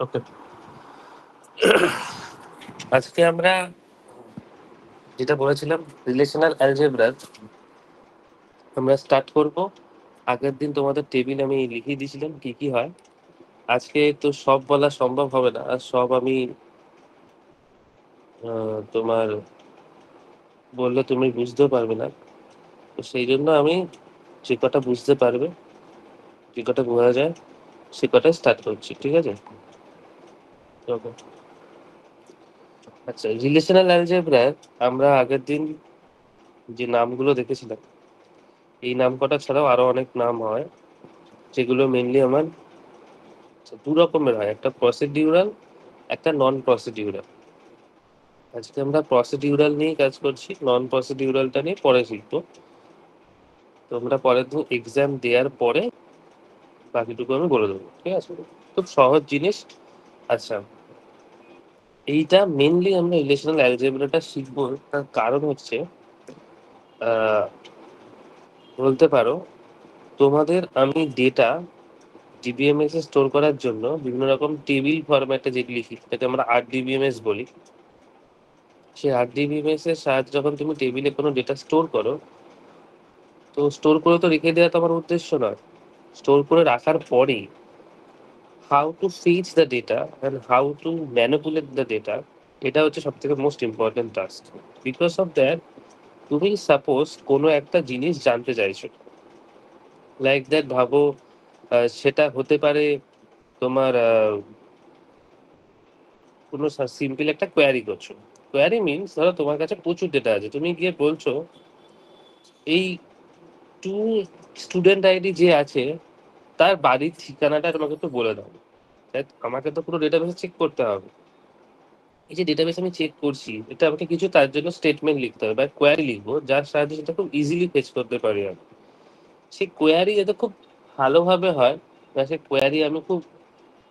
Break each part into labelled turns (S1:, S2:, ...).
S1: ওকে, আজকে আমরা যেটা বলেছিলাম রিলেশনাল অ্যালজেব্রার আমরা স্টার্ট করব। আগের দিন তোমাদের টেবিল আমি লিখিয়ে দিয়েছিলাম কি কি হয়। আজকে তো সব বলা সম্ভব হবে না, আর সব আমি তোমার বললে তুমি বুঝতেও পারবে না। তো সেই জন্য আমি যে কটা বুঝতে পারবে, যে কটা বোঝা যায়, সে কটাই স্টার্ট করছি, ঠিক আছে? ওকে, আচ্ছা, রিলেশনাল অ্যালজেব্রার আমরা আগের দিন যে নামগুলো দেখেছিলাম, এই নাম কটা ছাড়াও আরো অনেক নাম হয়, যেগুলো মেনলি আমার দু রকমের হয়, একটা প্রসিডিউরাল, একটা নন প্রসিডিউরাল। আজকে আমরা প্রসিডিউরাল নিয়ে কাজ করছি, নন প্রসিডিউরালটা নিয়ে পরে শিখবো। তোমরা পরের দিন এক্সাম দেওয়ার পরে বাকিটুকু আমি বলে দেবো, ঠিক আছে? খুব সহজ জিনিস। আচ্ছা, এইটা মেনলি আমরা রিলেশনাল অ্যালজেব্রাটা শিখবো, তার কারণ হচ্ছে বলতে পারো তোমাদের আমি ডেটা ডিবিএমএস এ স্টোর করার জন্য বিভিন্ন রকম টেবিল ফরম্যাটে যেগুলি লিখি, যেটাকে আমরা আরডিবিএমএস বলি। সেই আরডিবিএমএস এর সাহায্যে যখন তুমি টেবিলে কোনো ডেটা স্টোর করো, তো স্টোর করে তো রেখে দেওয়া তোমার উদ্দেশ্য নয়। স্টোর করে রাখার পরেই হাউ টু ফিচ the data and how to manipulate the data, এটা হচ্ছে সব থেকে most important task. Because of that, তুমি সাপোজ কোনো একটা জিনিস জানতে চাইছো, লাইক দ্যাট ভাবো সেটা হতে পারে তোমার কোনো সিম্পল একটা কোয়ারি করছো। কোয়ারি মিনস ধরো তোমার কাছে প্রচুর ডেটা আছে, তুমি গিয়ে বলছো এই টু স্টুডেন্ট আইডি যে আছে তার বাড়ির ঠিকানাটা তোমাকে একটু বলে দাও। আমাকে তো পুরো ডেটাবেস চেক করতে হবে। এই যে ডেটাবেস আমি চেক করছি, এটা আমাকে কিছু তার জন্য স্টেটমেন্ট লিখতে হবে বা কোয়ারি লিখবো, যার সাহায্যে সেটা খুব ইজিলি ফেচ করতে পারি আমি। সেই কোয়ারি যাতে খুব ভালোভাবে হয়, বা সেই কোয়ারি আমি খুব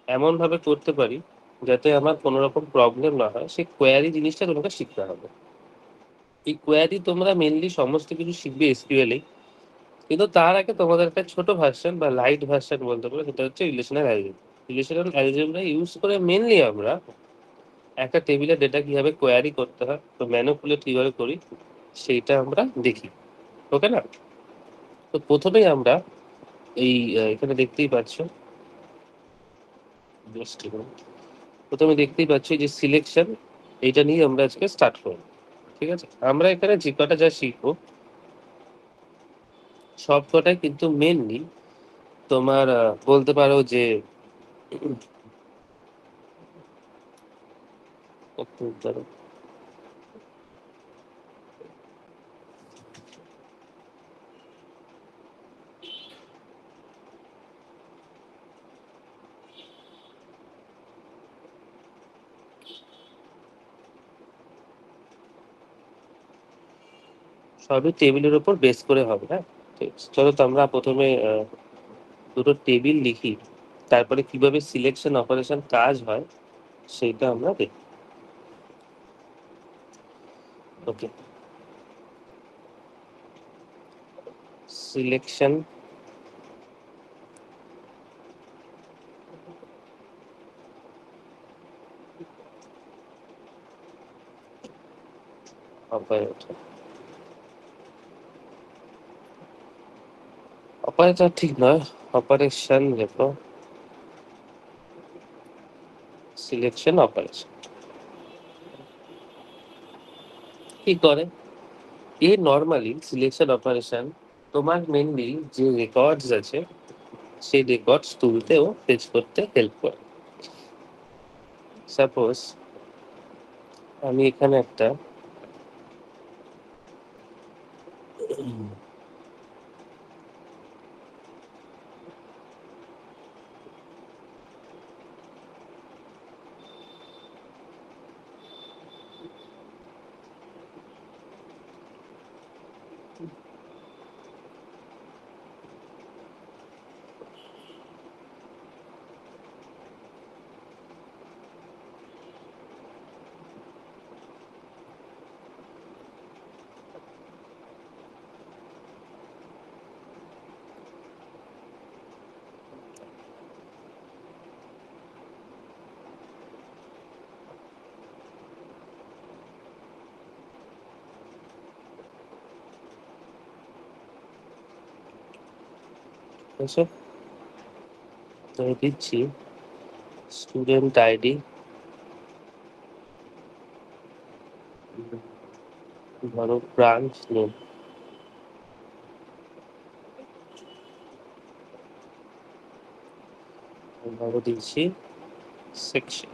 S1: এমনভাবে করতে পারি যাতে আমার কোনো রকম প্রবলেম না হয়, সেই কোয়ারি জিনিসটা তোমাকে শিখতে হবে। এই কোয়ারি তোমরা মেনলি সমস্ত কিছু শিখবে এসকিউএল এ, কিন্তু তার আগে তোমাদের একটা ছোট ভার্সন বা লাইট ভার্সন বলতে পারো, সেটা হচ্ছে relational algebra. Relational algebra use করে মেনলি আমরা একটা টেবিলের ডেটা কিভাবে কোয়ারি করতে হয়, তো ম্যানিপুলেট কিভাবে করি, সেইটা আমরা দেখি। ওকে না? তো প্রথমেই আমরা এই এখানে দেখতেই পাচ্ছ, just a minute। প্রথমে দেখতেই পাচ্ছ এই যে সিলেকশন, এইটা নিয়ে আমরা আজকে স্টার্ট করব, ঠিক আছে? আমরা এখানে যে কটা যা শিখবো সব কটাই কিন্তু মেনলি তোমার বলতে পারো যে একটু দাঁড়াও। সবই টেবিলের উপর বেস করে হবে, হ্যাঁ? ঠিক আছে, চলো তো আমরা প্রথমে দুটো টেবিল লিখি, তারপরে কিভাবে সিলেকশন অপারেশন কাজ হয় সেইটা আমরা দেখি। ওকে, সিলেকশন অপারেটর, অপারেটর ঠিক নয়, অপারেশন লেখো, সিলেকশন অপারেশন কি করে? এ নর্মালি সিলেকশন অপারেশন তোমার মেনলি যে রেকর্ডস আছে সেই রেকর্ডস তুলতে ও ফেচ করতে হেল্প করে। সাপোজ আমি এখানে একটা আচ্ছা, তো দিচ্ছি স্টুডেন্ট আইডি, ধরো ব্রাঞ্চ নেম, ধরো দিচ্ছি সেকশন।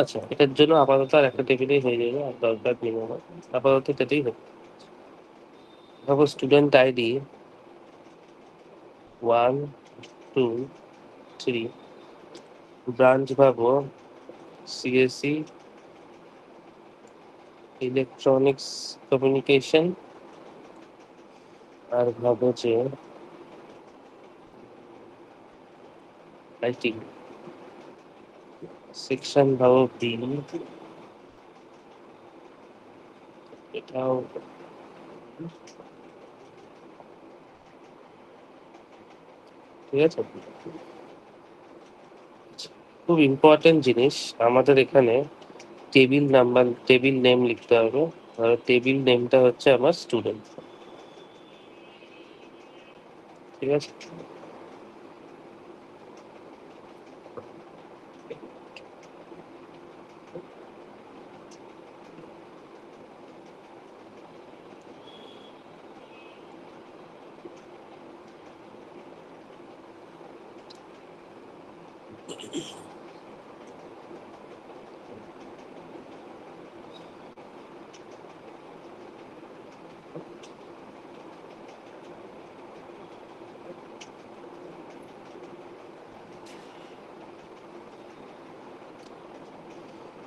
S1: আচ্ছা, এটার জন্য আপাতত আর একটা টেবিলেই হয়ে যাবে, আর দরকার নেই আমার, আপাতত এটাতেই হবে। ভাবো স্টুডেন্ট আইডি 1, 2, 3, ব্রাঞ্চ ভাবো সিএসসি ইলেকট্রনিক্স কমিউনিকেশন, আর ভাবো যে আইটি, সেকশন ভাবো বি, এটাও ঠিক আছে। খুব ইম্পর্টেন্ট জিনিস আমাদের এখানে টেবিল নাম্বার, টেবিল নেম লিখতে হবে। আর টেবিল নেমটা হচ্ছে আমার স্টুডেন্ট, ঠিক আছে।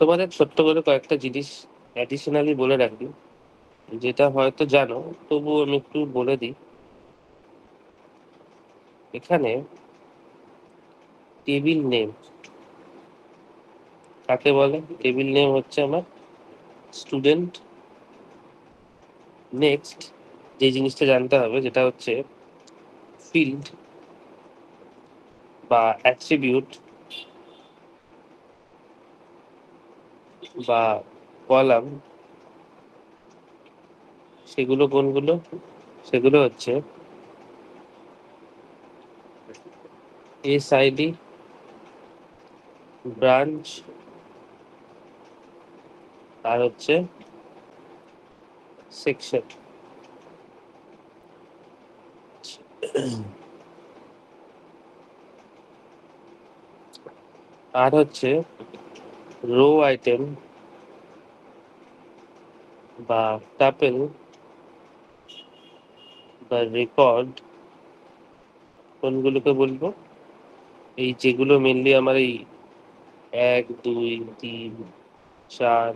S1: তোমাদের ছোট্ট করে কয়েকটা জিনিস অ্যাডিশনালি বলে রাখি, যেটা হয়তো জানো, তবুও আমি একটু বলে দিই। এখানে টেবিল নেম কাকে বলে? টেবিল নেম হচ্ছে আমার স্টুডেন্ট। নেক্সট যে জিনিসটা জানতে হবে, যেটা হচ্ছে ফিল্ড বা অ্যাট্রিবিউট বা কলাম, সেগুলো কোনগুলো? সেগুলো হচ্ছে এসআইডি, ব্রাঞ্চ, আর হচ্ছে সেকশন। আর হচ্ছে রো আইটেম বা টাপেল বা রেকর্ড, কোনগুলোকে বলবো? এই যেগুলো মেনলি আমার এই 1, 2, 3, 4,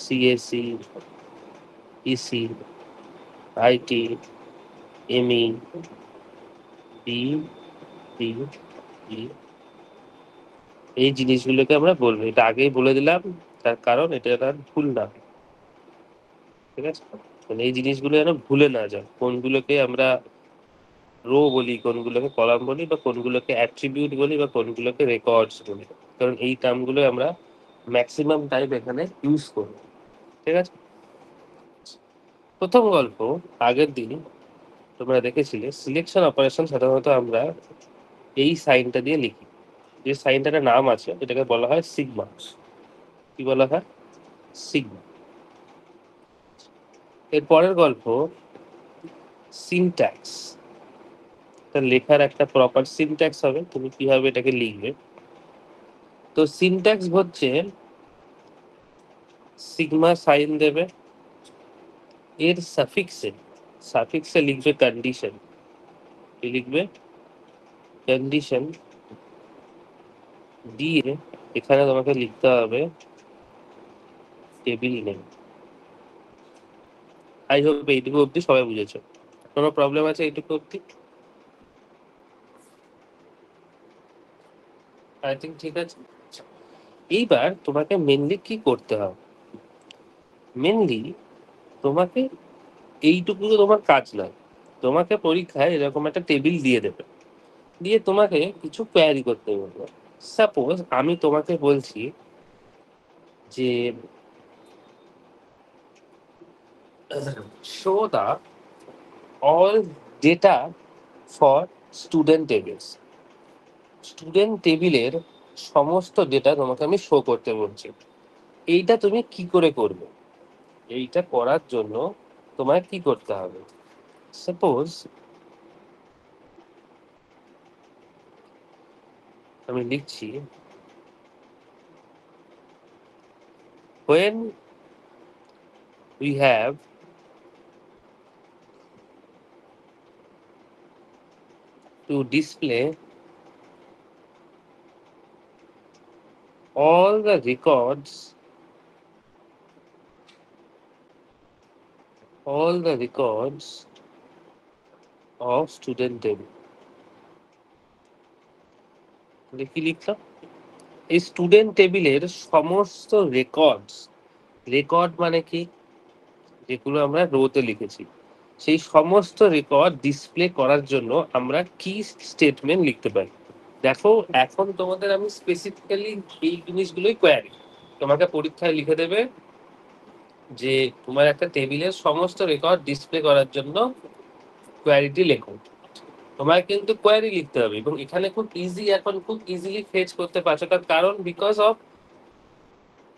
S1: CSC, EC, IT, ME, B, B, B, এই জিনিসগুলোকে আমরা বলবো। এটা আগেই বলে দিলাম, তার কারণ এটা আর ভুল না, ঠিক আছে। মানে এই জিনিসগুলো যেন ভুলে না যাও, কোনগুলোকে আমরা রো বলি, কোনগুলোকে কলাম বলি, বা কোনগুলোকে অ্যাট্রিবিউট বলি, বা কোনগুলোকে রেকর্ডস বলি, কারণ এই টার্মগুলো আমরা ম্যাক্সিমাম টাইম এখানে ইউজ করি, ঠিক আছে। প্রথম গল্প, আগের দিন তোমরা দেখেছিলে সিলেকশন অপারেশন সাধারণত আমরা এই সাইনটা দিয়ে লিখি। যে সাইনটার নাম আছে এটাকে বলা হয় সিগমা। কি বলা হয়? সিগমা। এর পরের গল্প সিনট্যাক্স। লেখার একটা প্রপার সিনট্যাক্স হবে, তুমি কিভাবে এটাকে লিখবে। তো সিনট্যাক্স হচ্ছে সিগমা সাইন দেবে, এর সাফিক্সে, সাফিক্সে লিখবে কন্ডিশন। কি লিখবে? কন্ডিশন দিয়ে এখানে তোমাকে লিখতে হবে টেবিল নেম। আই হোপ এইটুকু অব্দি সবাই বুঝেছো। কোনো প্রবলেম আছে এইটুকু অব্দি? আই থিঙ্ক ঠিক আছে। এইবার তোমাকে মেনলি কি করতে হবে? মেনলি তোমাকে এইটুকু তো তোমার কাজ নয়, তোমাকে পরীক্ষায় এরকম একটা টেবিল দিয়ে দেবে, দিয়ে তোমাকে কিছু কোয়ারি করতে বলবে। সাপোজ আমি তোমাকে বলছি যে show the all data for student tables. Student টেবিলের সমস্ত ডেটা তোমাকে আমি শো করতে বলছি। এইটা তুমি কি করে করবে? এইটা করার জন্য তোমায় কি করতে হবে? সাপোজ আমি লিখছি, when we have to display all the records, all the records of student table. কি লিখলাম? এই স্টুডেন্ট টেবিলের সমস্ত রেকর্ডস, রেকর্ড মানে কি, যেগুলো আমরা রোতে লিখেছি, সেই সমস্ত রেকর্ড ডিসপ্লে করার জন্য আমরা কি স্টেটমেন্ট লিখতে পারি। দেখো এখন তোমাদের আমি স্পেসিফিক্যালি এই জিনিসগুলোই কোয়ারি, তোমাকে পরীক্ষায় লিখে দেবে যে তোমার একটা টেবিলের সমস্ত রেকর্ড ডিসপ্লে করার জন্য কোয়ারিটি লেখো। তোমার কিন্তু কোয়ারি লিখতে হবে, এবং এখানে খুব ইজি, এখন খুব ইজিলি ফেচ করতে পারছো, তার কারণ বিকজ অফ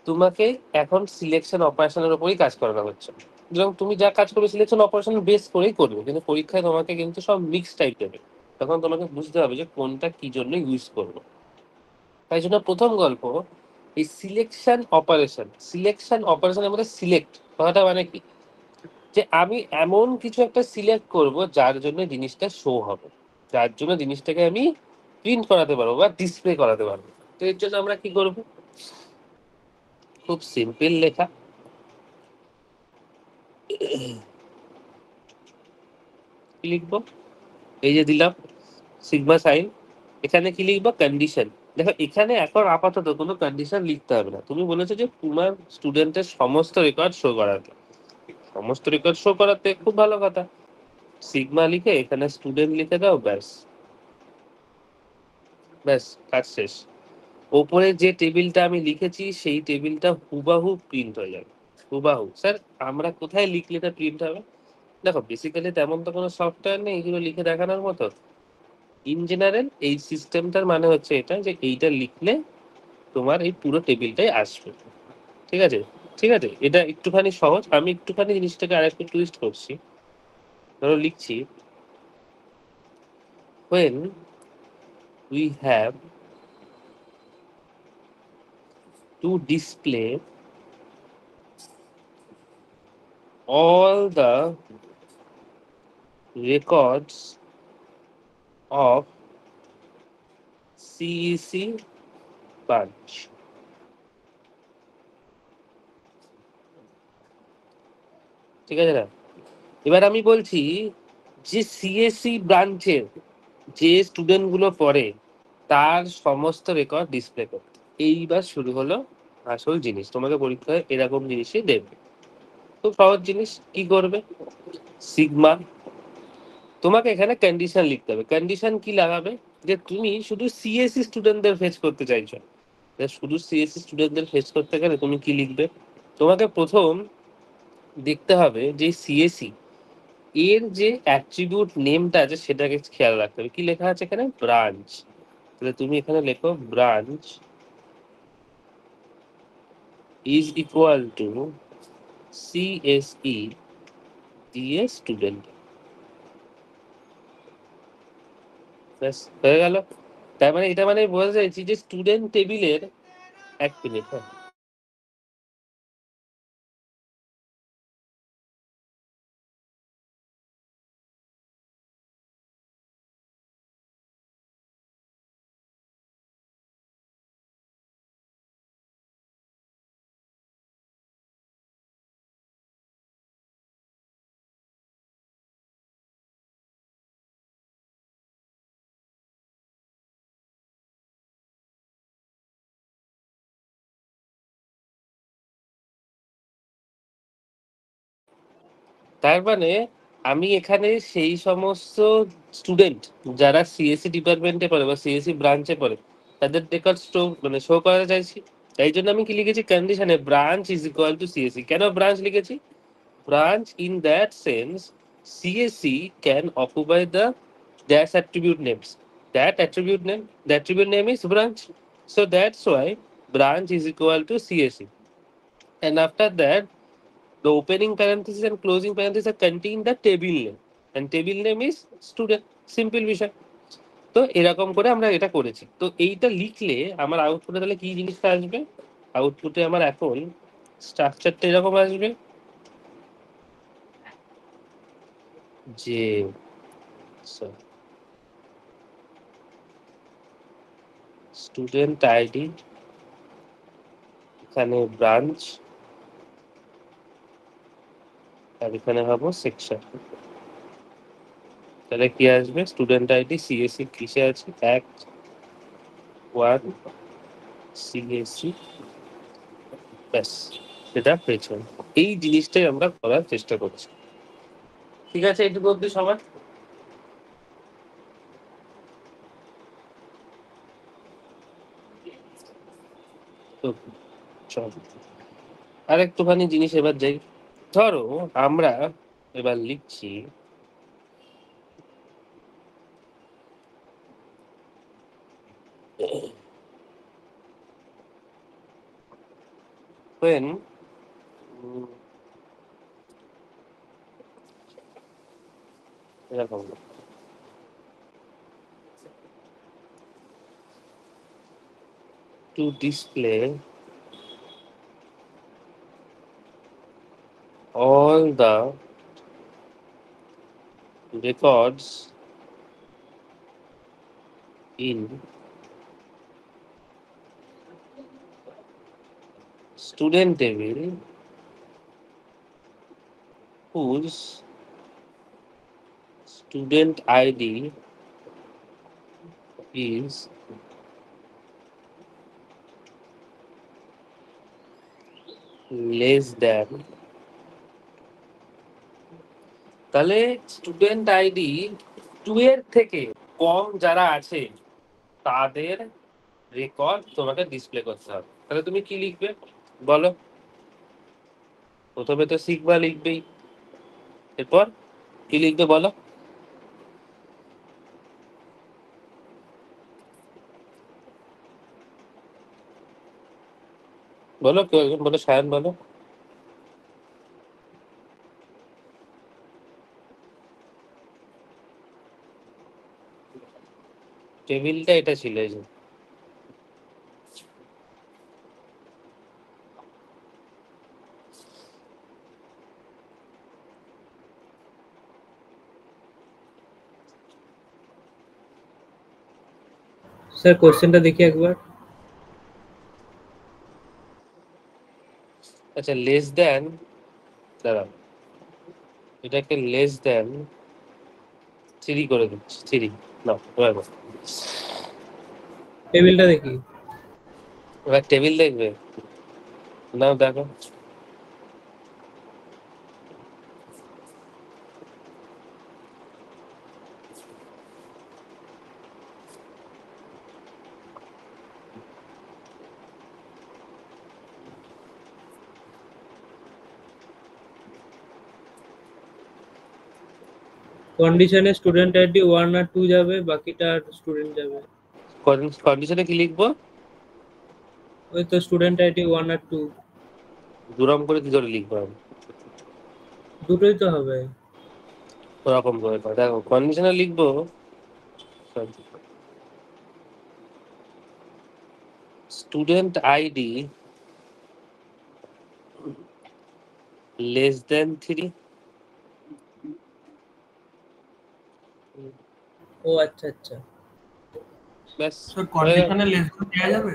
S1: তোমাকে এখন সিলেকশন অপারেশনের উপরই কাজ করানো হচ্ছে। এবং তুমি যা কাজ করবে সিলেকশন অপারেশন বেস করেই করবে, কিন্তু পরীক্ষায় তোমাকে কিন্তু সব মিক্স টাইপ দেবে, তখন তোমাকে বুঝতে হবে যে কোনটা কি জন্য ইউজ করবো। তাই জন্য প্রথম গল্প, এই সিলেকশন অপারেশনের মধ্যে সিলেক্ট কথাটা মানে কি, যে আমি এমন কিছু একটা সিলেক্ট করব যার জন্য জিনিসটা শো হবে, যার জন্য জিনিসটাকে আমি প্রিন্ট করাতে পারবো বা ডিসপ্লে করাতে পারবো। তো এর জন্য আমরা কি করব? খুব সিম্পল লেখা, কি লিখবো? এই যে দিলাম সিগমা সাইন, এখানে কি লিখবো? কন্ডিশন। দেখো এখানে এখন আপাতত কোনো কন্ডিশন লিখতে হবে না, তুমি বলেছো যে তোমার স্টুডেন্টের সমস্ত রেকর্ড শো করাতে, সমস্ত রেকর্ড শো করাতে খুব ভালো কথা, সিগমা লিখে এখানে স্টুডেন্ট লিখে দাও, ব্যাস ব্যাস কাজ শেষ। ওপরে যে টেবিলটা আমি লিখেছি সেই টেবিলটা হুবাহু প্রিন্ট হয়ে যাবে, হুবাহু। স্যার আমরা কোথায় লিখলে এটা প্রিন্ট হবে? দেখো বেসিক্যালি তেমন তো কোনো সফটওয়্যার নেই এগুলো লিখে দেখানোর মতো। ইন জেনারেল এই সিস্টেমটার মানে হচ্ছে এটা, যে এইটা লিখলে তোমার এই পুরো টেবিলটাই আসবে। ঠিক আছে, ঠিক আছে, এটা একটুখানি সহজ, আমি একটুখানি জিনিসটাকে আরেকটু টুইস্ট করছি। ধরো লিখছি, when we have to display all the records of CEC branch. ঠিক আছে না? এবার আমি বলছি যে সিএসসি ব্রাঞ্চের যে স্টুডেন্ট গুলো পড়ে তার সমস্ত রেকর্ড ডিসপ্লে করতে। এইবার শুরু হলো আসল জিনিস, তোমাকে পরীক্ষায় এরকম জিনিসই দেবে। খুব সহজ জিনিস, কি করবে? সিগমা, তোমাকে এখানে কন্ডিশন লিখতে হবে। কন্ডিশন কি লাগাবে? যে তুমি শুধু সিএসসি স্টুডেন্টদের ফেচ করতে চাইছো, শুধু সিএসসি স্টুডেন্টদের ফেচ করতে গেলে তুমি কি লিখবে? তোমাকে প্রথম দেখতে হবে যে সিএসসি এর যে অ্যাট্রিবিউট নেমটা আছে সেটাকে খেয়াল রাখতে হবে। কি লেখা আছে এখানে? ব্রাঞ্চ। তাহলে তুমি এখানে লেখো branch is equal to CSE দিয়ে স্টুডেন্ট, ব্যাস হয়ে গেল। তার মানে এটা মানে বোঝা যাচ্ছে যে স্টুডেন্ট টেবিলের, এক মিনিট হ্যাঁ, তার মানে আমি এখানে সেই সমস্ত স্টুডেন্ট যারা সিএসসি ডিপার্টমেন্টে পড়ে বা সিএসসি ব্রাঞ্চে পড়ে তাদের রেকর্ড শো করাতে চাইছি। তাই জন্য আমি কি লিখেছি কন্ডিশনে branch is equal to CSC. কেন ব্রাঞ্চ লিখেছি? Branch in that sense, CSC can occupy the dash attribute names. The attribute name is branch. So that's why branch is equal to CSC. And after that, the opening parenthesis and closing parenthesis contain the table name. And table name is student. Simple বিষয়। তো এরকম করে আমরা এটা করেছি। তো এইটা লিখলে আমার আউটপুটে তাহলে কি জিনিসটা আসবে? আউটপুটে আমার এখন স্ট্রাকচারটা এরকম আসবে যে স্টুডেন্ট আইডি, এখানে ব্রাঞ্চ, আর এখানে হবো সেকশন। তাহলে কি আসবে? স্টুডেন্ট আইডি সিএসসি কিসে আছে? 1 সিএসসি, ব্যাস সেটা পেছন। এই জিনিসটাই আমরা করার চেষ্টা করছি। ঠিক আছে, এইটুকু অব্দি সবার? তো চল আর একটুখানি জিনিস এবার যাই। ধরো আমরা এবার লিখছি when এরকম to display all the records in student table whose student ID is less than, তাহলে স্টুডেন্ট আইডি 2 এর থেকে কম যারা আছে তাদের রেকর্ড তোমাকে ডিসপ্লে করতে হবে। তাহলে তুমি কি লিখবে বলো? প্রথমে তো সিগমা লিখবেই, এরপর কি লিখবে বলো? বলো কেউ একজন বলো, সায়ন বলো। টেবিলটা এটা ছিল, এই যে
S2: স্যার কোশ্চেনটা দেখি একবার।
S1: আচ্ছা লেস দেন, দাঁড়াও এটাকে লেস দেন 3 করে দিচ্ছি। 3 নাও এবার বলো।
S2: টেবিলটা দেখি।
S1: এবার টেবিল দেখবে, নাও দেখো।
S2: কন্ডিশনে স্টুডেন্ট আইডি 1 আর 2 যাবে, বাকিটা স্টুডেন্ট যাবে।
S1: কন্ডিশনে কি লিখবো?
S2: ওই তো স্টুডেন্ট আইডি 1 আর 2
S1: দুরম করে কি করে লিখবো আমি?
S2: দুটোই তো হবে।
S1: ওরকম করে না, দেখো কন্ডিশনে লিখবো স্টুডেন্ট আইডি লেস দেন 3।
S2: ও আচ্ছা আচ্ছা।
S1: ব্যাস
S3: স্যার কন্ডিশনে লেস দ্যান দেয়া যাবে?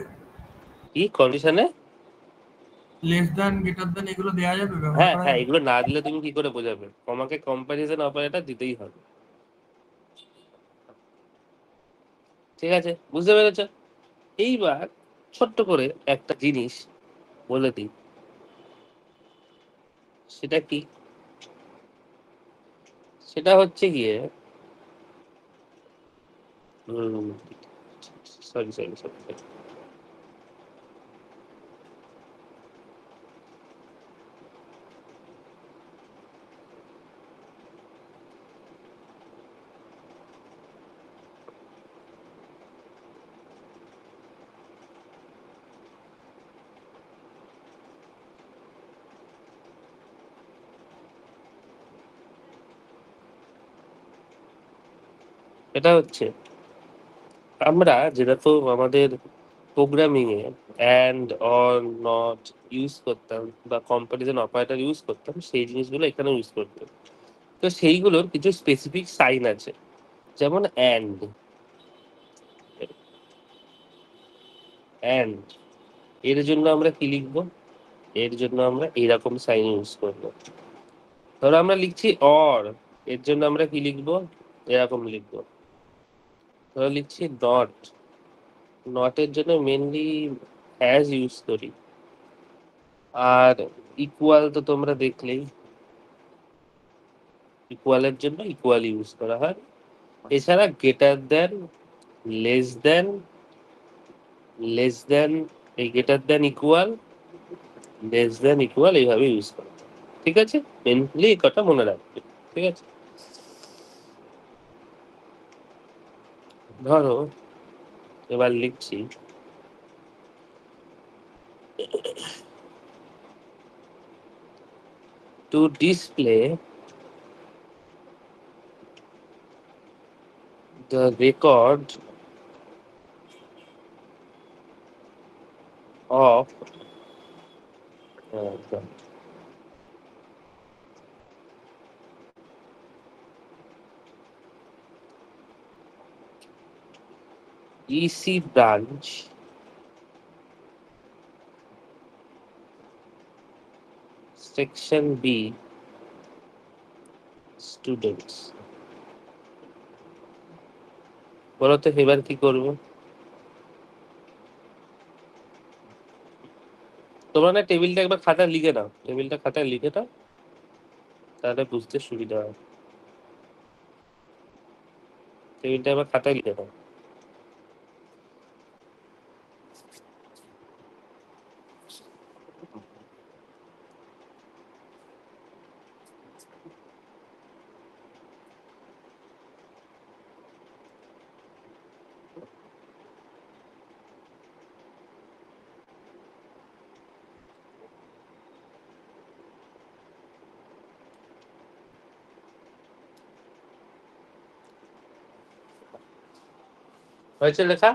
S1: কি কন্ডিশনে
S3: লেস দ্যান, গ্রেটার দ্যান এগুলো দেয়া যাবে, ব্যবহার
S1: হ্যাঁ
S3: করা
S1: হ্যাঁ,
S3: যাবে?
S1: এগুলো না দিলে তুমি কি করে বোঝাবে? তোমাকে কম্পারিজন অপারেটর দিতেই হবে। ঠিক আছে, বুঝতে পেরেছো? এইবার ছোট্ট করে একটা জিনিস বলে দিই, সেটা কি? সেটা হচ্ছে গিয়ে সরি সরি সরি এটা হচ্ছে আমরা যেরকম আমাদের programming A and or not use করতাম বা কম্পারিজন অপারেটর ইউজ করতাম, সেই জিনিসগুলো এখানে ইউজ করতাম। তো সেইগুলোর কিছু স্পেসিফিক সাইন আছে, যেমন অ্যান্ড অ্যান্ড এর জন্য আমরা কি লিখবো? এর জন্য আমরা এইরকম সাইন ইউজ করবো। ধরো আমরা লিখছি অর, এর জন্য আমরা কি লিখবো? এরকম লিখবো। ধরো লিখছি নট, নটের জন্য মেনলি হ্যাজ ইউজ করি। আর ইকুয়াল তো তোমরা দেখলেই, ইকুয়ালের জন্য ইকুয়াল ইউজ করা হয়। এছাড়া greater than, less than, less than, এই greater than equal, less than equal, এইভাবে ইউজ করা হয়। ঠিক আছে, মেনলি এই কথা মনে রাখবে। ঠিক আছে, ধরো এবার লিখছি to display the record of the EC branch section B students। বলো তো এবার কি করবো? তোমরা না টেবিলটা একবার খাতায় লিখে নাও, টেবিলটা খাতায় লিখে নাও, তাহলে বুঝতে সুবিধা হয়। টেবিলটা একবার খাতায় লিখে নাও। হয়েছে লেখা?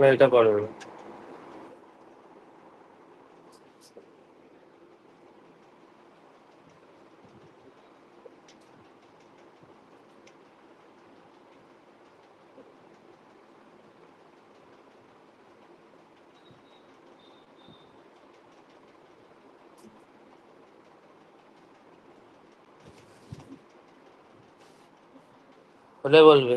S1: না, এটা করো না। হলে বলবে।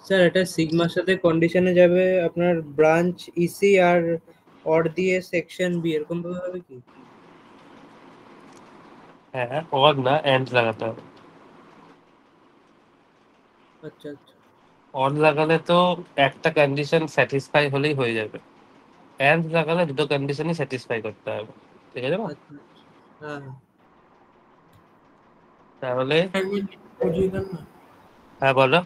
S2: স্যার এটা সিগমার সাথে কন্ডিশনে যাবে আপনার ব্রাঞ্চ ইসি আর অর দিয়ে সেকশন বি, এরকম ভাবে হবে কি?
S1: হ্যাঁ, অর না এন্ড লাগাতে হবে।
S2: আচ্ছা আচ্ছা
S1: অর লাগালে তো একটা কন্ডিশন স্যাটিসফাই হলেই হয়ে যাবে, এন্ড লাগালে দুটো কন্ডিশনই স্যাটিসফাই করতে হবে, ঠিক আছে না?
S2: আচ্ছা আচ্ছা। হ্যাঁ হ্যাঁ।
S1: তাহলে
S3: একবার লিখে বুঝিয়ে দেন না,
S1: হ্যাঁ বলো।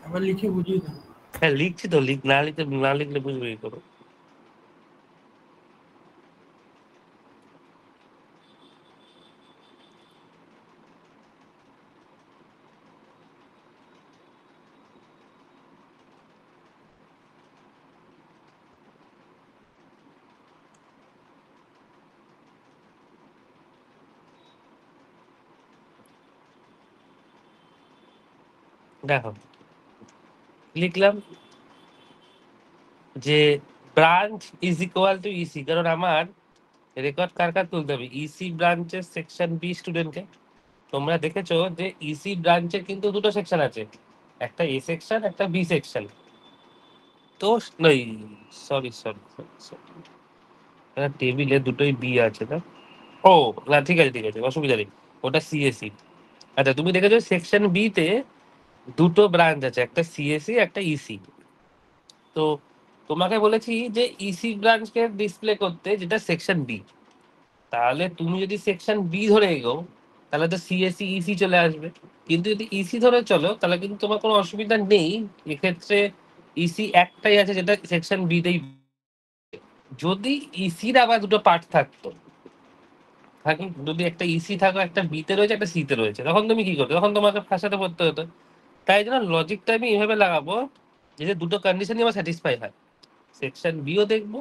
S3: একবার লিখে বুঝিয়ে দেন।
S1: হ্যাঁ লিখছি তো, না লিখলে বুঝবে কি করো। দেখো লিখলাম যে branch is equal to EC, কারণ আমার রেকর্ড কার কার তুলতে হবে, ইসি ব্রাঞ্চের সেকশন বি স্টুডেন্টকে। তোমরা দেখেছো যে ইসি ব্রাঞ্চের কিন্তু দুটো সেকশন আছে, একটা এ সেকশন একটা বি সেকশন। তো নই, সরি সরি সরি, টেবিলে দুটোই বি আছে না? ও না, ঠিক আছে ঠিক আছে, অসুবিধা নেই, ওটা সিএসি। আচ্ছা তুমি দেখেছো সেকশন বি তে দুটো ব্রাঞ্চ আছে, একটা সিএসি একটা ইসি। তো তোমাকে বলেছি যে ইসি ব্রাঞ্চকে ডিসপ্লে করতে যেটা সেকশন বি, তাহলে তুমি যদি সেকশন বি ধরে এগো তাহলে তো সিএসি ইসি চলে আসবে। কিন্তু যদি ইসি ধরে চলো তাহলে কিন্তু তোমার কোনো অসুবিধা নেই, এক্ষেত্রে ইসি একটাই আছে যেটা সেকশন বিতেই। যদি ইসির আবার দুটো পার্ট থাকতো, থাকি যদি একটা ইসি থাকো, একটা বিতে রয়েছে একটা সিতে রয়েছে, তখন তুমি কি করবে? তখন তোমাকে ফার্স্টে পড়তে হতো। তাই জন্য লজিকটা আমি এভাবে লাগাবো যে দুটো কন্ডিশনই আমার স্যাটিসফাই হয়, সেকশন বিও দেখবো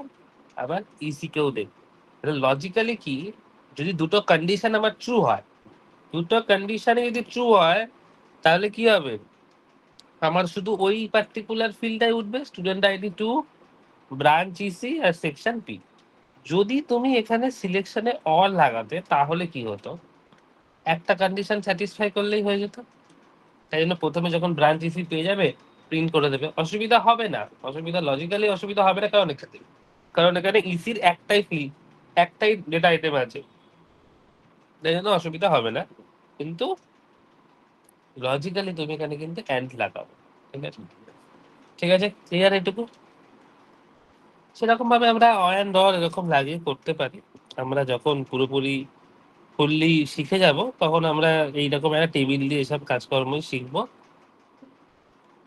S1: আবার ইসি কেও দেখবো। লজিক্যালি কি, যদি দুটো কন্ডিশন আমার ট্রু হয়, দুটো কন্ডিশনে যদি ট্রু হয় তাহলে কি হবে, আমার শুধু ওই পার্টিকুলার ফিল্ডটাই উঠবে, student ID two, branch EC আর সেকশন পি। যদি তুমি এখানে সিলেকশনে অল লাগাতে তাহলে কি হতো, একটা কন্ডিশন স্যাটিসফাই করলেই হয়ে যেত। তাই জন্য প্রথমে যখন ব্রাঞ্চ ইসি পেয়ে যাবে প্রিন্ট করে দেবে, অসুবিধা হবে না, অসুবিধা লজিক্যালি অসুবিধা হবে না, কারণ এখানে ইসির একটাই ফিল্ড, একটাই ডেটা আইটেম আছে, তাই জন্য অসুবিধা হবে না। কিন্তু লজিক্যালি তুমি এখানে কিন্তু অ্যান্ড লাগাও, ঠিক আছে? ঠিক আছে, ক্লিয়ার এটুকু? সেরকম ভাবে আমরা অ্যান্ড অর এরকম লাগিয়ে করতে পারি। আমরা যখন পুরোপুরি ফুললি শিখে যাব তখন আমরা এইরকম একটা টেবিল দিয়ে এসব কাজকর্মই শিখবো।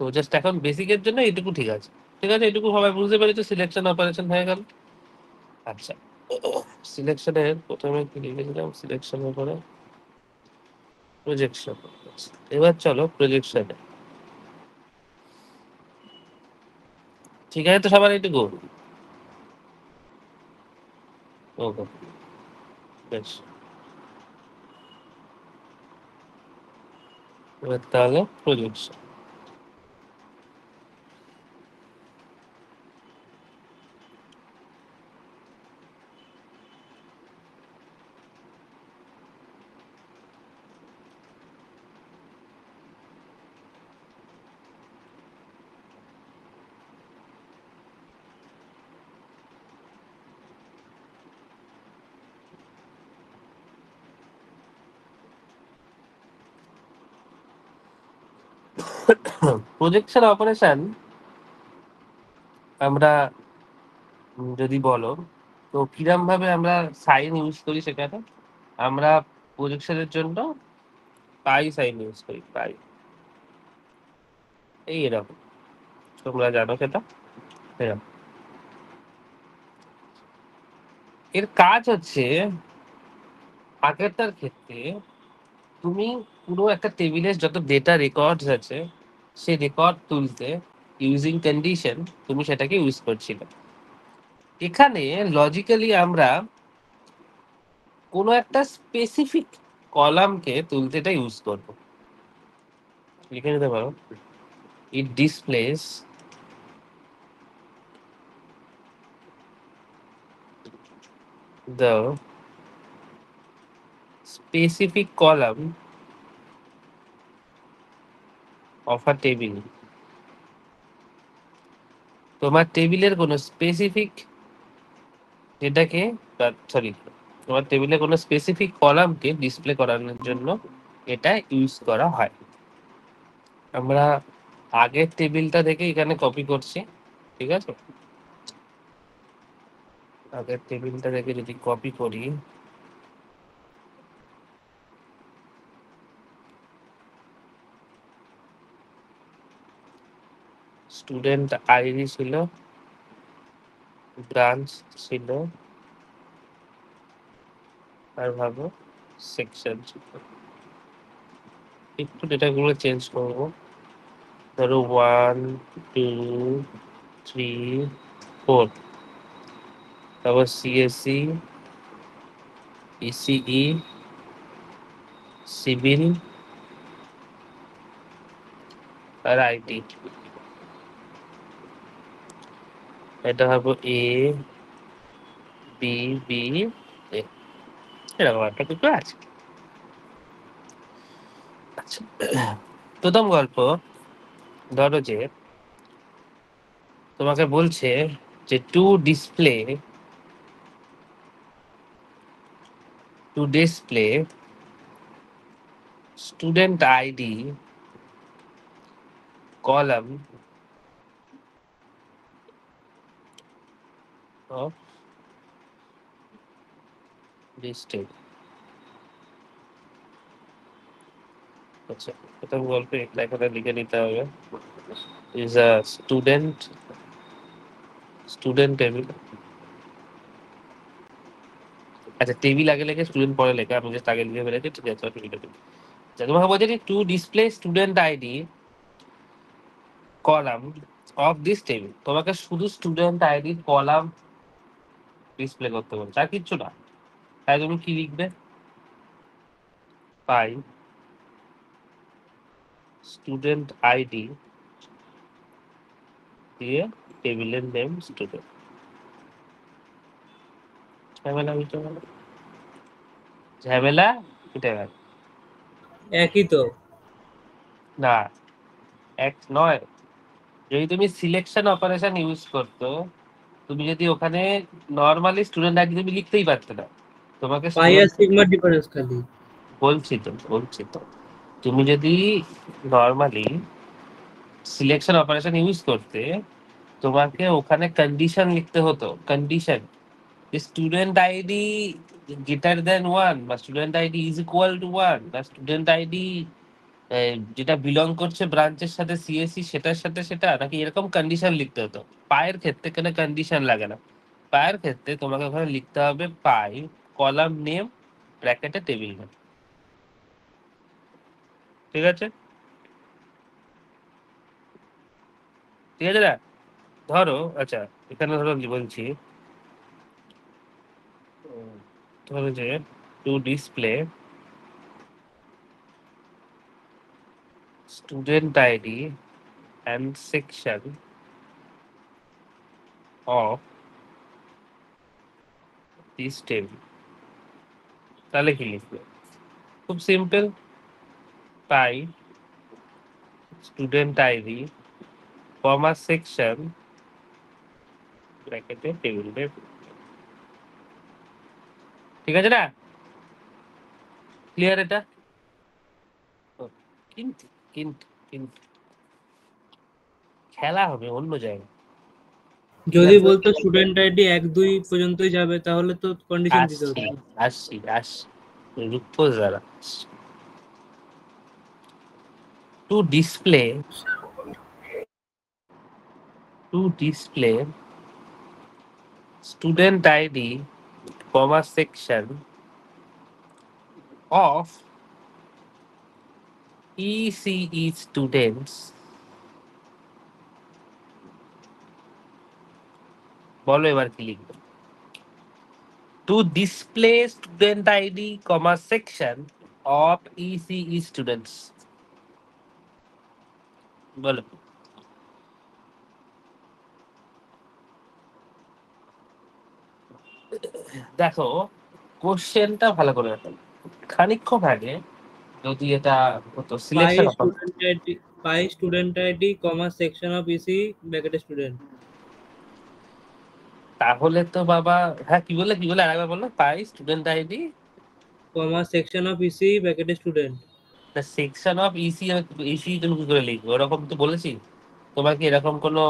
S1: তো জাস্ট এখন বেসিকের জন্য এইটুকু ঠিক আছে। ঠিক আছে, এটুকু সবাই বুঝতে পেরেছো, সিলেকশন অপারেশন হয়ে গেল। আচ্ছা, সিলেকশনের প্রথমে কি লিখেছিলাম, সিলেকশনের পরে প্রজেকশন। এবার চলো প্রজেকশনে। ঠিক আছে তো সবার এইটুকু? ওকে, বেশ। এবার তাহলে প্রজেকশন। প্রজেকশন অপারেশন আমরা যদি বলো তো কিরম ভাবে আমরা সাইন ইউজ করি সেখানে, আমরা প্রজেকশনের জন্য পাই সাইন ইউজ করি, পাই এই এরকম, তোমরা জানো সেটা, এরকম। এর কাজ হচ্ছে আগেরটার ক্ষেত্রে তুমি পুরো একটা টেবিলের যত ডেটা রেকর্ডস আছে সেই রেকর্ড তুলতে ইউজিং কন্ডিশন তুমি সেটাকে ইউজ করছিলে। এখানে লজিক্যালি আমরা কোনো একটা স্পেসিফিক কলামকে তুলতে এটা ইউজ করবো। লিখে নিতে পারো, it displays the specific column of a table. তোমার টেবিলের কোনো স্পেসিফিক ডেটাকে, সরি, তোমার টেবিলে কোনো স্পেসিফিক কলামকে ডিসপ্লে করানোর জন্য এটা ইউজ করা হয়। আমরা আগের টেবিলটা দেখে এখানে কপি করছি, ঠিক আছে? আগের টেবিলটা দেখে যদি কপি করি, স্টুডেন্ট আইডি ছিল, ব্রাঞ্চ ছিল, আর ভাবো সেকশন ছিল। একটু ডেটাগুলো চেঞ্জ করবো, ধরো 1 2 3 4, তারপর সিএসসি, ইসিই, সিভিল আর আইটি। এটা ভাবো এ বি বি এ, এরকম একটা কিছু আছে। আচ্ছা, প্রথম গল্প, ধরো যে তোমাকে বলছে যে to display student ID column of this table. আচ্ছা, প্রথম গল্পে একটা এখানে লিখে নিতে হবে, is a student table. আচ্ছা, টেবিল আগে লেখে স্টুডেন্ট পরে লেখা, আমি জাস্ট আগে লিখে ফেলেছি, ঠিক আছে? তোমাকে বলছে to display student ID column of this table. তোমাকে শুধু স্টুডেন্ট আইডি কলাম ডিসপ্লে করতে বলছে, আর কিচ্ছু না। তাই তুমি কি লিখবে? পাই স্টুডেন্ট আইডি দিয়ে টেবিলের নেম স্টুডেন্ট। ঝামেলা মিটে গেল, ঝামেলা মিটে গেল।
S2: একই তো।
S1: না, এক নয়। যদি তুমি সিলেকশন অপারেশন ইউজ করতো, তুমি যদি ওখানে নর্মালি স্টুডেন্ট আইডি তুমি লিখতেই পারতে না। তোমাকে
S2: পাই আর সিগমা ডিফারেন্স খালি।
S1: বলছি তো তুমি যদি নর্মালি সিলেকশন অপারেশন ইউজ করতে, তোমাকে ওখানে কন্ডিশন লিখতে হতো, condition student ID greater than 1 বা student ID is equal to 1 বা স্টুডেন্ট আইডি যেটা বিলং করছে ব্রাঞ্চের সাথে সিএসসি সেটার সাথে সেটা, নাকি এরকম কন্ডিশন লিখতে হতো। পায়ের ক্ষেত্রে কোনো কন্ডিশন লাগে না। পায়ের ক্ষেত্রে তোমাকে ওখানে লিখতে হবে পাই কলাম নেম ব্র্যাকেটে টেবিল নেম, ঠিক আছে? ঠিক আছে না? ধরো, আচ্ছা এখানে ধরো বলছি, ধরো যে to display student ID and section of this table, তাহলে কি লিখবে? খুব simple, pi student ID comma section ব্র্যাকেটে টেবিল নেম, ঠিক আছে না? ক্লিয়ার এটা? কিন্তু কিন্তু কিন্তু খেলা হবে অন্য জায়গায়।
S2: যদি বলতো স্টুডেন্ট আইডি 1 2 পর্যন্তই যাবে তাহলে তো কন্ডিশন দিতে হতো।
S1: আসছি রুপো যারা to display student ID comma section of ECE students, বলো এবার কি লিখবে? To display student ID comma section of ECE students, বলো। দেখো কোশ্চেনটা ভালো করে দেখো, খানিকক্ষণ আগে যদি এটা হতো
S2: pi
S1: selection
S2: student ID comma section of EC ব্র্যাকেটে স্টুডেন্ট।
S1: তাহলে তো বাবা, হ্যাঁ কি বলে আরেকবার বলো, pi student ID
S2: comma section of EC ব্র্যাকেটে student.
S1: The section of EC. EC তুমি কি করে লিখবে? ওরকম তো বলেছি। তোমার কি এরকম কোনো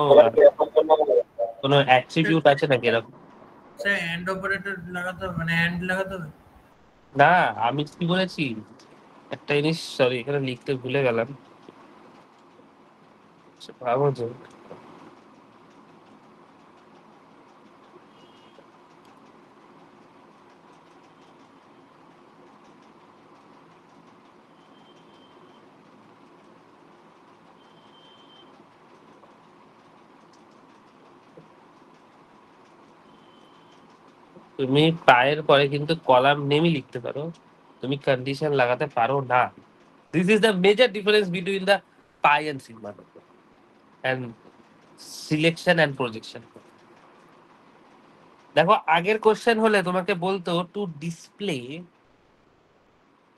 S1: অ্যাট্রিবিউট আছে নাকি এরকম?
S3: স্যার এন্ড অপারেটর লাগাতে হবে, মানে এন্ড লাগাতে হবে।
S1: না, আমি কি বলেছি একটা জিনিস, সরি এখানে লিখতে ভুলে গেলাম। ভাবো যে তুমি পায়ের পরে কিন্তু কলাম নেমই লিখতে পারো, তুমি কন্ডিশন লাগাতে পারো না। This is the major difference between the pi and sigma and selection and projection. দেখো আগের কোশ্চেন হলে তোমাকে বলতো to display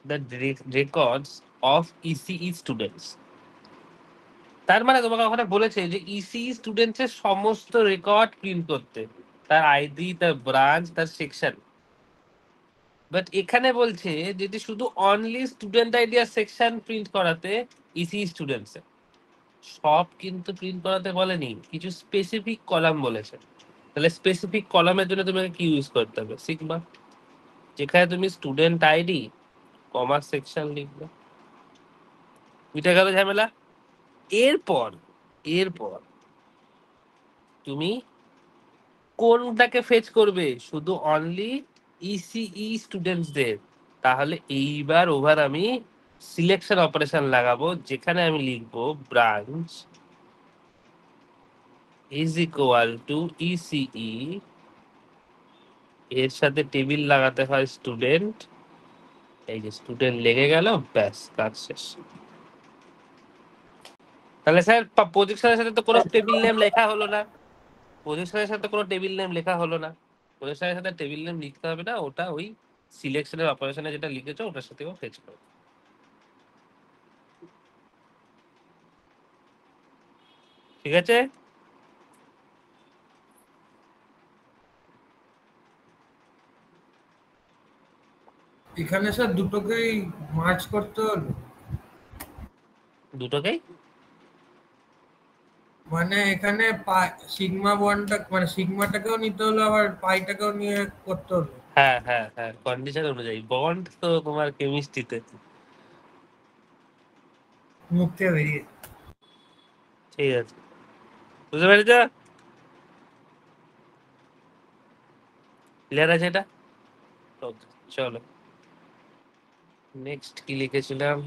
S1: the records of ECE students. তার মানে তোমাকে ওখানে বলেছে যে ইসিই স্টুডেন্টস এর সমস্ত রেকর্ড প্রিন্ট করতে, তার আইডি, তার ব্রাঞ্চ, তার সেকশন। বাট এখানে বলছে যেটি শুধু অনলি স্টুডেন্ট আইডি আর সেকশন প্রিন্ট করাতে ইসি স্টুডেন্টস। সব কিন্তু প্রিন্ট করাতে বলেনি, কিছু স্পেসিফিক কলাম বলেছে। তাহলে স্পেসিফিক কলামের জন্য তোমাকে কি ইউজ করতে হবে? সিগমা, যেখানে তুমি স্টুডেন্ট আইডি কমার্স সেকশন লিখবে। মিটে গেল ঝামেলা। এরপর এরপর তুমি কোনটাকে ফেচ করবে? শুধু অনলি ইসিই স্টুডেন্টসদের। তাহলে এইবার ওভার আমি সিলেকশন অপারেশন লাগাবো, যেখানে আমি লিখবো branch is equal to ECE, এর সাথে টেবিল লাগাতে হয় স্টুডেন্ট। এই যে স্টুডেন্ট লেগে গেল, ব্যাস কাজ শেষ। তাহলে স্যার পজিশনের সাথে তো কোনো টেবিল নেম লেখা হলো না, পজিশনের সাথে কোনো টেবিল নেম লেখা হলো না। পজিশনের সাথে টেবিল নেম লিখতে হবে না, ওটা ওই সিলেকশনের অপারেশনে যেটা লিখেছো ওটার সাথেও ফেচ করো। ঠিক আছে?
S3: এখানে স্যার দুটোকেই মার্চ করতে হলো,
S1: দুটোকেই
S3: মানে এখানে সিগমা ওয়ানটা মানে সিগমাটাকেও নিতে হলো, আবার পাইটাকেও নিয়ে করতে হলো।
S1: হ্যাঁ হ্যাঁ হ্যাঁ, কন্ডিশন অনুযায়ী। বন্ড তো তোমার কেমিস্ট্রিতে।
S3: মুখ থেকে বেরিয়ে।
S1: ঠিক আছে, বুঝতে পেরেছ? ক্লিয়ার আছে এটা? ওকে, চলো নেক্সট কি লিখেছিলাম।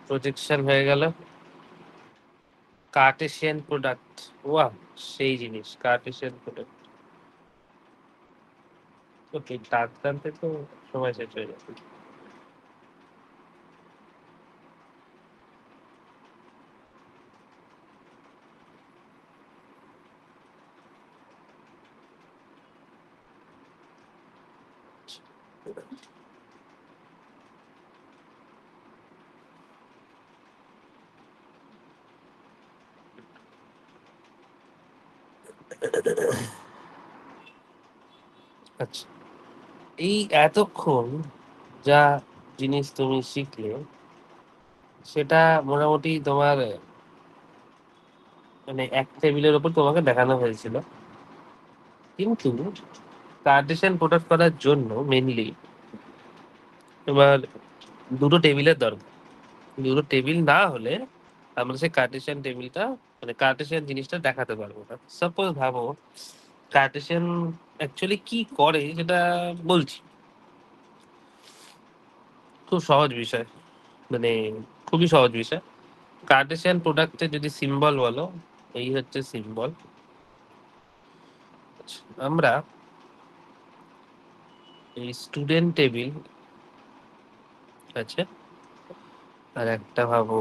S1: প্রজেকশন হয়ে গেল। কার্টেসিয়ান প্রোডাক্ট, ওয়া সেই জিনিস কার্টেসিয়ান প্রোডাক্ট। ওকে, টানতে তো সময় শেষ হয়ে যাবে। আচ্ছা, এই এতক্ষণ যা জিনিস তুমি শিখলে সেটা মোটামুটি তোমার মানে এক টেবিলের উপর তোমাকে দেখানো হয়েছিল, কিন্তু কার্টেসিয়ান প্রোডাক্ট করার জন্য মেনলি তোমার দুটো টেবিলের দরকার। দুটো টেবিল না হলে আমরা সেই কার্টেসিয়ান টেবিলটা মানে কার্টেসিয়ান জিনিসটা দেখাতে পারবো না। সাপোজ ভাবো কার্টেসিয়ান অ্যাকচুয়ালি কি করে সেটা বলছি। খুব সহজ বিষয়, মানে খুবই সহজ বিষয়। কার্টেসিয়ান প্রোডাক্টে যদি সিম্বল বলো, এই হচ্ছে সিম্বল। আমরা এই স্টুডেন্ট টেবিল আছে, আর একটা ভাবো,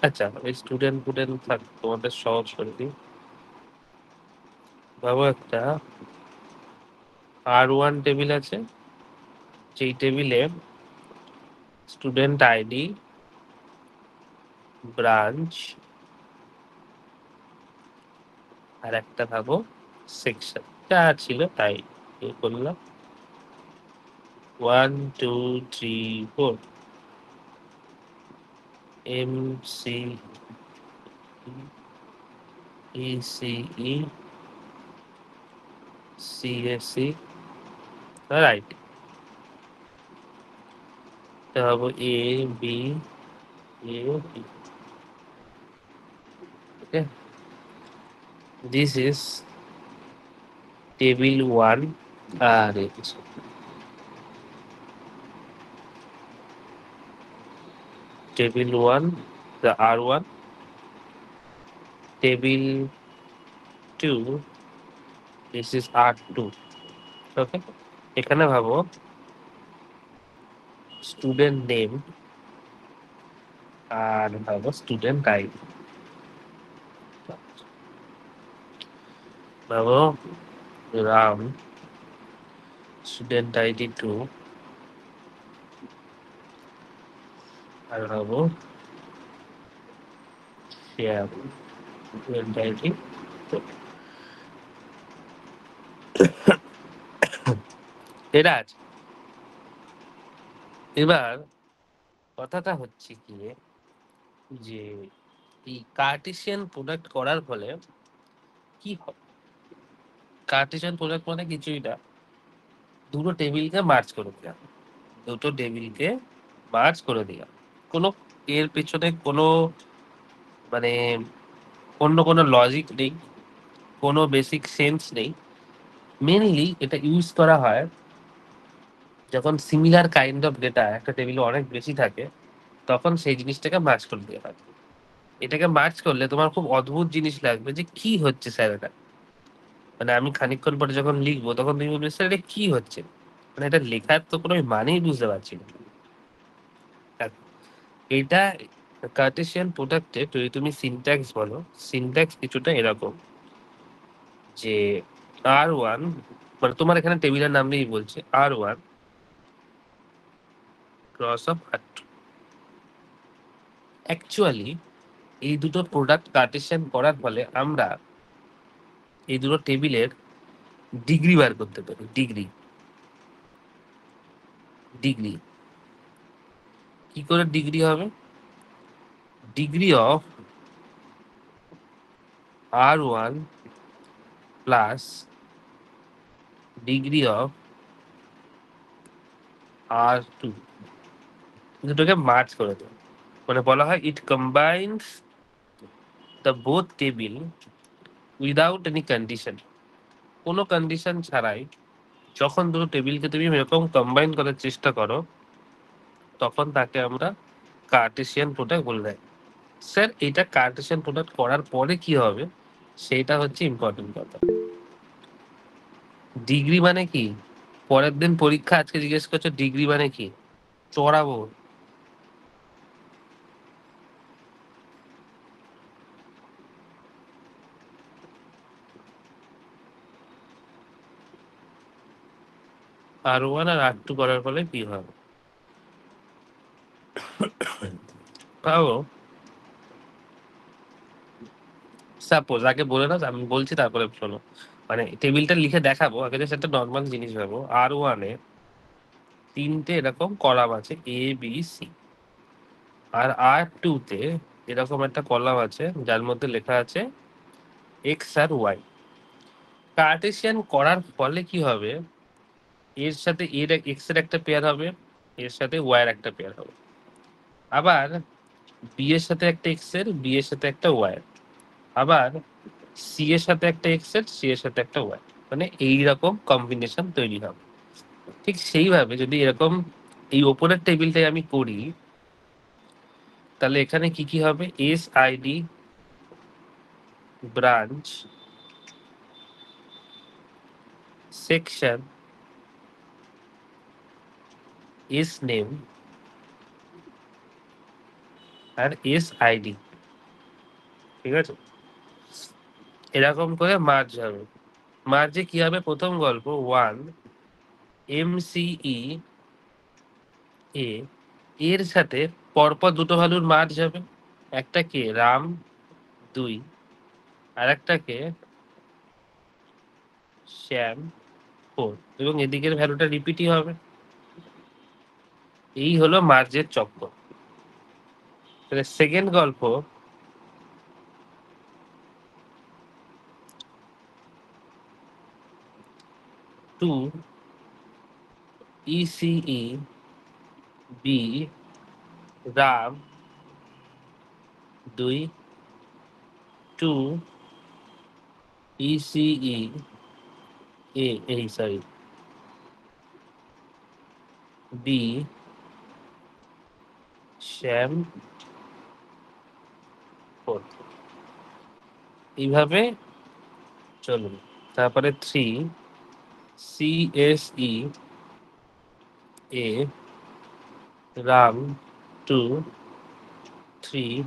S1: আচ্ছা ওই স্টুডেন্ট স্টুডেন্ট থাক, তোমাদের সহজ করে দিই। ভাবো একটা R1 টেবিল আছে, যেই টেবিলে স্টুডেন্ট আইডি, ব্রাঞ্চ, আর একটা ভাবো সেকশন, যা ছিল তাই করলাম। 1 2 3 4 MC ECE CSE রাইট। ভাবো A B A B। Okay, this is table 1 আর table 1 the R1, table 2 this is R2। Okay, এখানে ভাবো স্টুডেন্ট নেম আর ভাবো স্টুডেন্ট আইডি। ভাবো রাম স্টুডেন্ট আইডি 2 আর ভাবো শ্যাম স্টুডেন্ট আইডি। এটা আছে। এবার কথাটা হচ্ছে কি যে এই কার্টেসিয়ান প্রোডাক্ট করার ফলে কি হবে। কার্টেসিয়ান প্রোডাক্ট মানে কিছুই না, দুটো টেবিলকে মার্জ করে দেওয়া, দুটো টেবিলকে মার্জ করে দেওয়া। কোনো এর পেছনে কোনো মানে অন্য কোনো লজিক নেই, কোনো বেসিক সেন্স নেই। মেনলি এটা ইউজ করা হয় যখন সিমিলার কাইন্ড অফ ডেটা একটা টেবিলে অনেক বেশি থাকে, তখন সেই জিনিসটাকে মার্জ করে দেওয়া হয়। এটাকে মার্জ করলে তোমার খুব অদ্ভুত জিনিস লাগবে যে কি হচ্ছে স্যার এটা। মানে আমি খানিকক্ষণ পরে যখন লিখবো তখন তুমি বলবে স্যার এটা কি হচ্ছে, মানে এটা লেখার তো কোনো মানেই বুঝতে পারছি না। এটা কার্টেসিয়ান প্রোডাক্টে যদি তুমি সিনট্যাক্স বলো, সিনট্যাক্স কিছুটা এরকম যে R1 মানে তোমার এখানে টেবিলের নাম নিয়েই বলছে R1 cross of R2। Actually এই দুটো প্রোডাক্ট কার্টেসিয়ান করার ফলে আমরা এই দুটো টেবিলের ডিগ্রি বার করতে পারি। ডিগ্রি ডিগ্রি কি করে ডিগ্রি হবে? Degree of R1 plus degree of R2 দুটোকে মার্জ করে দেয়। মানে বলা হয় it combines the both table without any condition. কোনো কন্ডিশন ছাড়াই যখন দুটো টেবিলকে তুমি এরকম কম্বাইন করার চেষ্টা করো, তখন তাকে আমরা কার্টেসিয়ান প্রোডাক্ট বলে দেয়। স্যার এটা কার্টেসিয়ান প্রোডাক্ট করার পরে কি হবে সেটা হচ্ছে ইম্পর্টেন্ট কথা। ডিগ্রি মানে কি? পরের দিন পরীক্ষা আজকে জিজ্ঞেস করছো ডিগ্রি মানে কি, চড়াবো। R1 আর R2 করার ফলে কি হবে ভাবো। সাপোজ আগে বলে না, আমি বলছি তারপরে শোনো। মানে টেবিলটা লিখে দেখাবো, আগে জাস্ট একটা নর্মাল জিনিস ভাবো। R1 এ তিনটে এরকম কলাম আছে ABC, আর R2 তে এরকম একটা কলাম আছে যার মধ্যে লেখা আছে X আর Y। কার্টেসিয়ান করার ফলে কি হবে, এর সাথে এর এক্স এর একটা পেয়ার হবে, এর সাথে ওয়াই এর একটা পেয়ার হবে। আবার বি এর সাথে একটা এক্স এর, বি এর সাথে একটা ওয়াই এর। আবার সি এর সাথে একটা এক্স এর, সি এর সাথে একটা ওয়াই। মানে এইরকম কম্বিনেশন তৈরি হবে। ঠিক সেইভাবে যদি এরকম এই ওপরের টেবিলটাই আমি করি, তাহলে এখানে কি কি হবে? S ID branch section S name আর এস আইডি। ঠিক আছে, এরকম করে মার্জ হবে। মার্জে কি হবে? প্রথম গল্প 1 MCE এ এর সাথে পরপর দুটো ভ্যালুর মার্জ হবে। একটা কে রাম 2 আর একটা কে শ্যাম 4, এবং এদিকের ভ্যালুটা রিপিটই হবে। এই হলো মার্জের চক্র। তাহলে সেকেন্ড গল্প, 2 ECE B Ram 2 2 ECE sorry B শ্যাম 4, এইভাবে চলুন। তারপরে 3 CSE A Ram 2 3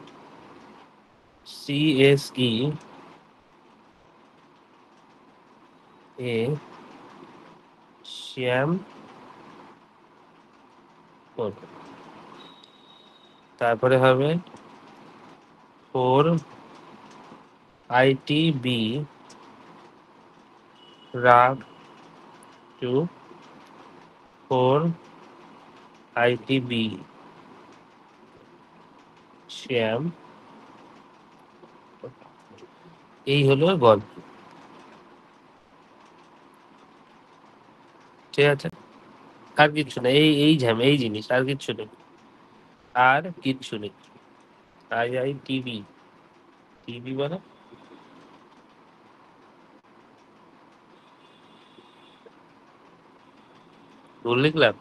S1: CSE A শ্যাম 4, তারপরে হবে 4 ITB রাগ 2 4 ITB শ্যাম। এই হলো গল্প, ঠিক আছে? আর কিচ্ছু না, এই জিনিস, আর কিচ্ছু নেই, আর কিচ্ছু নেই। IITB টিভি মানে ভুল লিখলাম,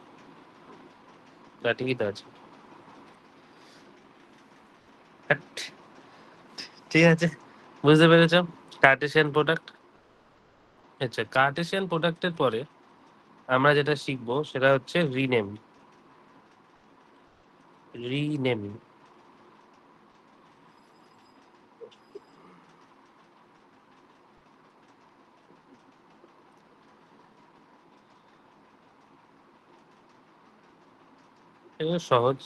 S1: তা ঠিকই তো আছে। But ঠিক আছে, বুঝতে পেরেছ কার্টেসিয়ান প্রোডাক্ট। আচ্ছা, কার্টেসিয়ান প্রোডাক্টের পরে আমরা যেটা শিখবো সেটা হচ্ছে রিনেম। রিনেম এগুলো সহজ।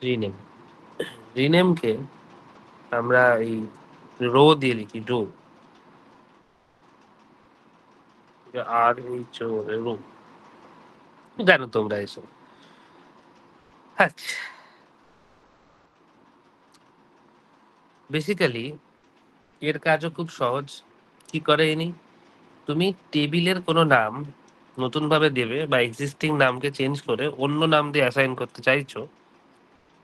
S1: রিনেম, রিনেমকে আমরা এই রো দিয়ে লিখি, রো, RHO রো, জানো তোমরা এসব। আচ্ছা, বেসিক্যালি এর কাজও খুব সহজ। কি করে ইনি, তুমি টেবিলের কোনো নাম নতুন ভাবে দেবে বা এক্সিস্টিং নামকে চেঞ্জ করে অন্য নাম দিয়ে অ্যাসাইন করতে চাইছো,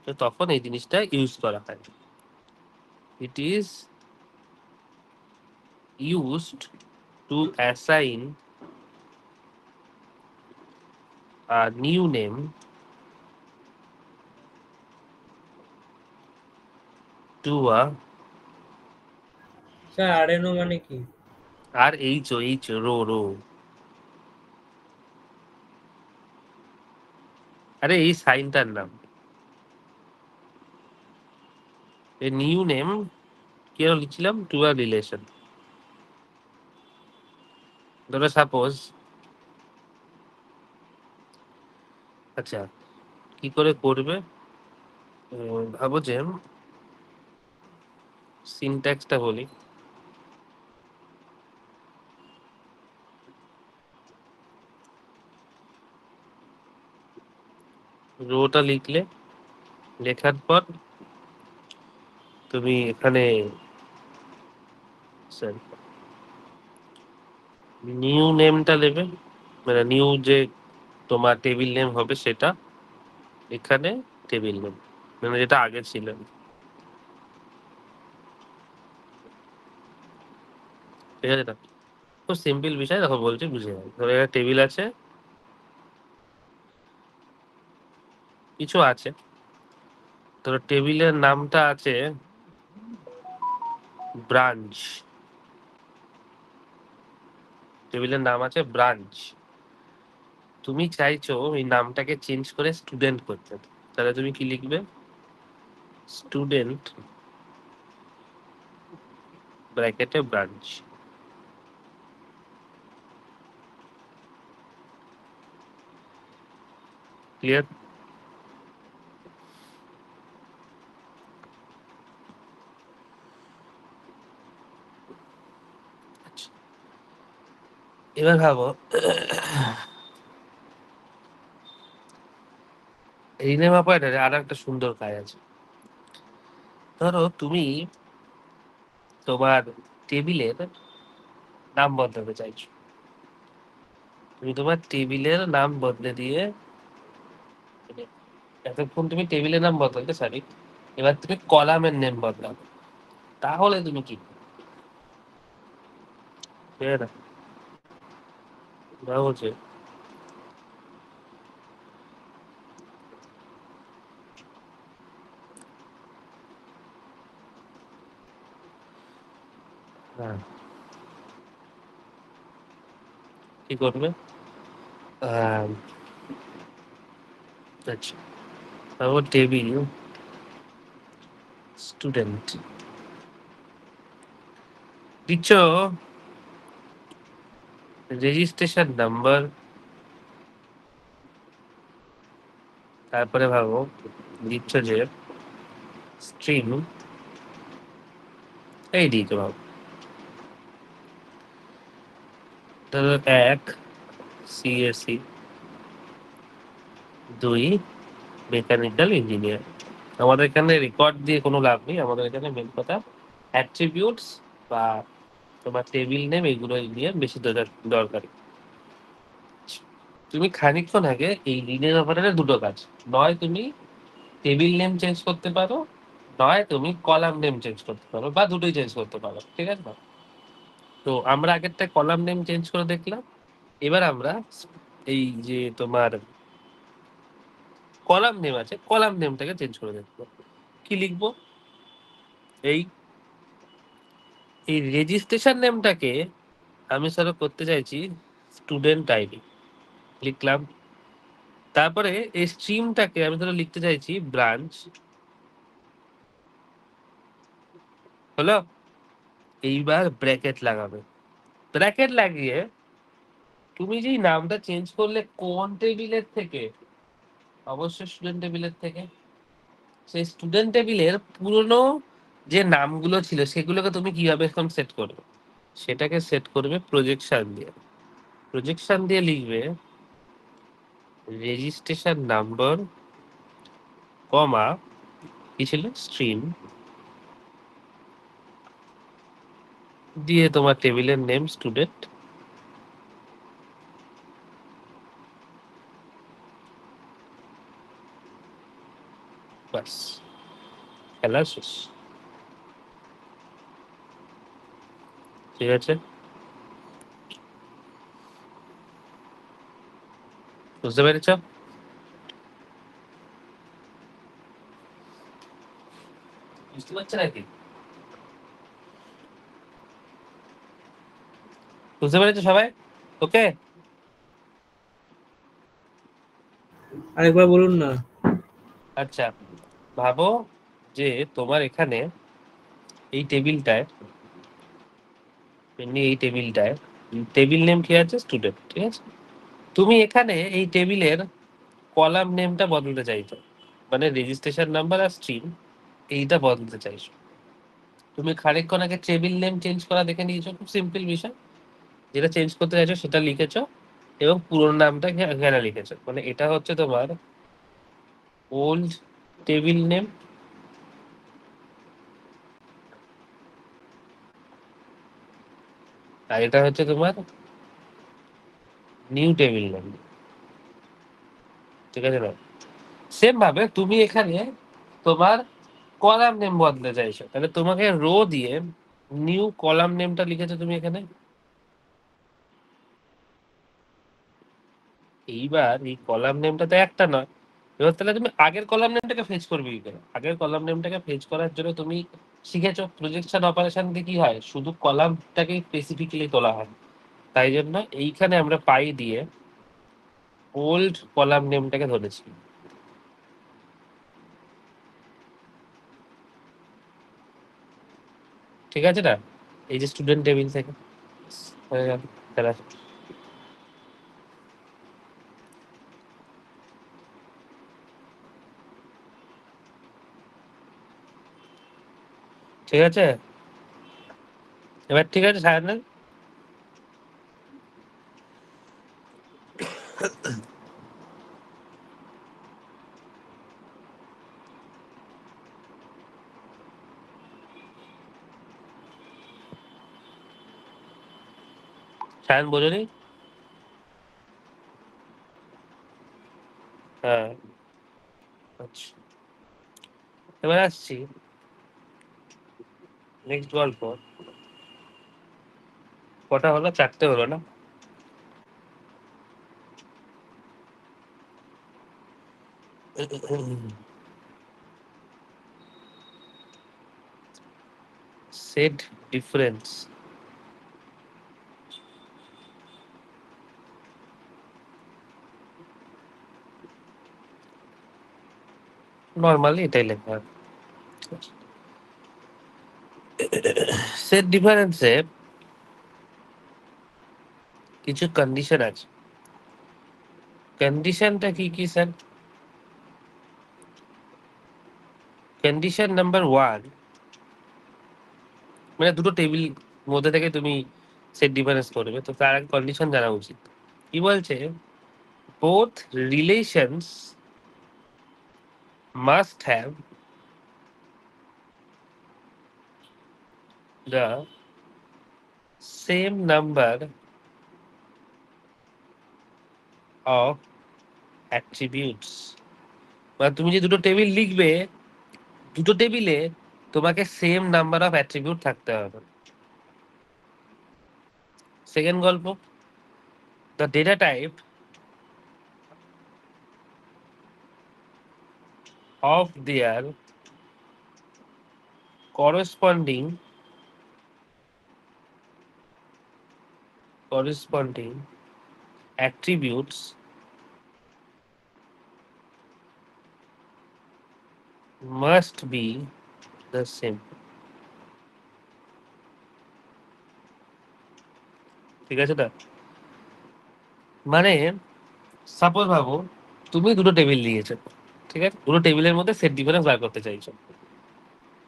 S1: তো তখন এই জিনিসটা ইউজ করা হয়। It is used to assign a new name to a,
S2: sir RNO মানে কি?
S1: আর এইচ রো রো, আরে এই সাইনটার নাম। এ নিউ নেম কি লিখছিলাম, টু আ রিলেশন। ধরো সাপোজ, আচ্ছা কি করে করবে, ভাবো যে সিনট্যাক্সটা বলি। রোটা লিখলে, লেখার পর তুমি এখানে নিউ নেমটা নেবে, মানে নিউ যে তোমার টেবিল নেম হবে সেটা, এখানে টেবিল নেম মানে যেটা আগে ছিল। ঠিক আছে, না খুব সিম্পল বিষয়, দেখো বলছি বুঝে যাবে। ধরো একটা টেবিল আছে, কিছু আছে, ধরো টেবিলের নামটা আছে ব্রাঞ্চ, টেবিলের নাম আছে ব্রাঞ্চ। তুমি চাইছো এই নামটাকে চেঞ্জ করে স্টুডেন্ট করতে, তাহলে তুমি কি লিখবে, স্টুডেন্ট ব্র্যাকেটে ব্রাঞ্চ। ক্লিয়ার? এবার ভাবো রিনেম অপারেটরে আর একটা সুন্দর কাজ আছে। ধরো তুমি তোমার টেবিলের নাম বদলাতে চাইছো, তুমি তোমার টেবিলের নাম বদলে দিয়ে, মানে এতক্ষণ তুমি টেবিলের নাম বদলাতে পারি, এবার তুমি কলামের নেম বদলাবে, তাহলে তুমি কি করবে? ঠিক আছে না? ভাবো যে হ্যাঁ, কি করবে? আহ, আচ্ছা, ভাবো টেবিল স্টুডেন্ট দিচ্ছ, রেজিস্ট্রেশন নাম্বার, তারপরে ভাবো দিচ্ছ যে স্ট্রিম, এই দিয়েছো ভাবো ধরো 1 সিএসসি, 2 মেকানিক্যাল ইঞ্জিনিয়ার। আমাদের এখানে রেকর্ড দিয়ে কোনো লাভ নেই, আমাদের এখানে মেন কথা অ্যাট্রিবিউটস বা তোমার টেবিল নেম এগুলো নিয়ে বেশি দরকারি। তুমি খানিকক্ষণ আগে এই লিনিয়ার অপারেটরের দুটো কাজ, নয় তুমি টেবিল নেম চেঞ্জ করতে পারো, নয় তুমি কলাম নেম চেঞ্জ করতে পারো, বা দুটোই চেঞ্জ করতে পারো, ঠিক আছে না? তো আমরা আগেরটা কলাম নেম চেঞ্জ করে দেখলাম, এবার আমরা এই যে তোমার কলাম নেম আছে, কলাম নেমটাকে চেঞ্জ করে দেখবো। কি লিখবো? এই এই রেজিস্ট্রেশন নেমটাকে আমি স্যার করতে চাইছি স্টুডেন্ট আইডি, লিখলাম। তারপরে এই স্ট্রিমটাকে আমি ধরো লিখতে চাইছি ব্রাঞ্চ, হলো। এইবার ব্র্যাকেট লাগাবে, ব্র্যাকেট লাগিয়ে তুমি যেই নামটা চেঞ্জ করলে কোন টেবিলের থেকে, অবশ্যই স্টুডেন্ট টেবিলের থেকে, সেই স্টুডেন্ট টেবিলের পুরনো যে নামগুলো ছিল সেগুলোকে তুমি কিভাবে এখন সেট করবে, সেটাকে সেট করবে প্রজেকশন দিয়ে। প্রজেকশন দিয়ে লিখবে রেজিস্ট্রেশন নাম্বার কমা কি ছিল স্ট্রিম, দিয়ে তোমার টেবিলের নেম স্টুডেন্ট, বাস, খেলা শেষ। ঠিক আছে, বুঝতে পেরেছ? বুঝতে পারছো নাকি? বুঝতে পেরেছো সবাই? ওকে,
S2: আরেকবার বলুন না।
S1: আচ্ছা, ভাবো যে তোমার এখানে এই টেবিলটায়, এমনি এই টেবিলটায় টেবিল নেম কি আছে স্টুডেন্ট, ঠিক আছে? তুমি এখানে এই টেবিলের কলাম নেমটা বদলাতে চাইছো, মানে রেজিস্ট্রেশন নাম্বার আর স্ট্রিম এইটা বদলাতে চাইছো। তুমি খানিকক্ষণ আগে টেবিল নেম চেঞ্জ করা দেখে নিয়েছো, খুব সিম্পল বিষয়। যেটা চেঞ্জ করতে চাইছো সেটা লিখেছো এবং পুরোনো নামটা এখানে লিখেছো, মানে এটা হচ্ছে তোমার ওল্ড টেবিল নেম, আর এটা হচ্ছে তোমার নিউ টেবিল নেম, ঠিক আছে না? সেম ভাবে তুমি এখানে তোমার কলাম নেম বদলে চাইছো, তাহলে তোমাকে রো দিয়ে নিউ কলাম নেমটা লিখেছো তুমি এখানে। এইবার এই কলাম নেমটা তো একটা নয়, এবার তাহলে তুমি আগের কলাম নেমটাকে ফেচ করবে কি করে? আগের কলাম নেমটাকে ফেচ করার জন্য তুমি শিখেছো প্রজেকশন অপারেশন দিয়ে কি হয়, শুধু কলামটাকে স্পেসিফিক্যালি তোলা হয়। তাই জন্য এইখানে আমরা পাই দিয়ে ওল্ড কলাম নেমটাকে ধরেছি, ঠিক আছে না? এই যে স্টুডেন্ট টেবিল থেকে হয়ে গেল খেলা। ঠিক আছে, এবার ঠিক আছে সায়ন, সায়ন বোঝনি? হ্যাঁ, আচ্ছা, এবার আসছি নেক্সট গল্প। কটা হলো? 4টে হলো না? Set difference. নর্মালি এটাই লেখা হয়। সেট ডিফারেন্সে কিছু কন্ডিশন আছে। কন্ডিশনটা কি কি স্যার? কন্ডিশন নাম্বার 1, মানে দুটো টেবিল মধ্যে থেকে তুমি সেট ডিফারেন্স করবে, তো তার আগে কন্ডিশন জানা উচিত। কি বলছে? Both relations must have the same number of attributes. মানে তুমি যে দুটো টেবিল লিখবে, দুটো টেবিলে তোমাকে সেম নাম্বার অফ অ্যাট্রিবিউট থাকতে হবে। সেকেন্ড গল্প, the data type of their corresponding attributes must be the same. ঠিক আছে? না মানে সাপোজ ভাবো তুমি দুটো টেবিল নিয়েছো, ঠিক আছে? দুটো টেবিলের মধ্যে সেট ডিফারেন্স বার করতে চাইছো।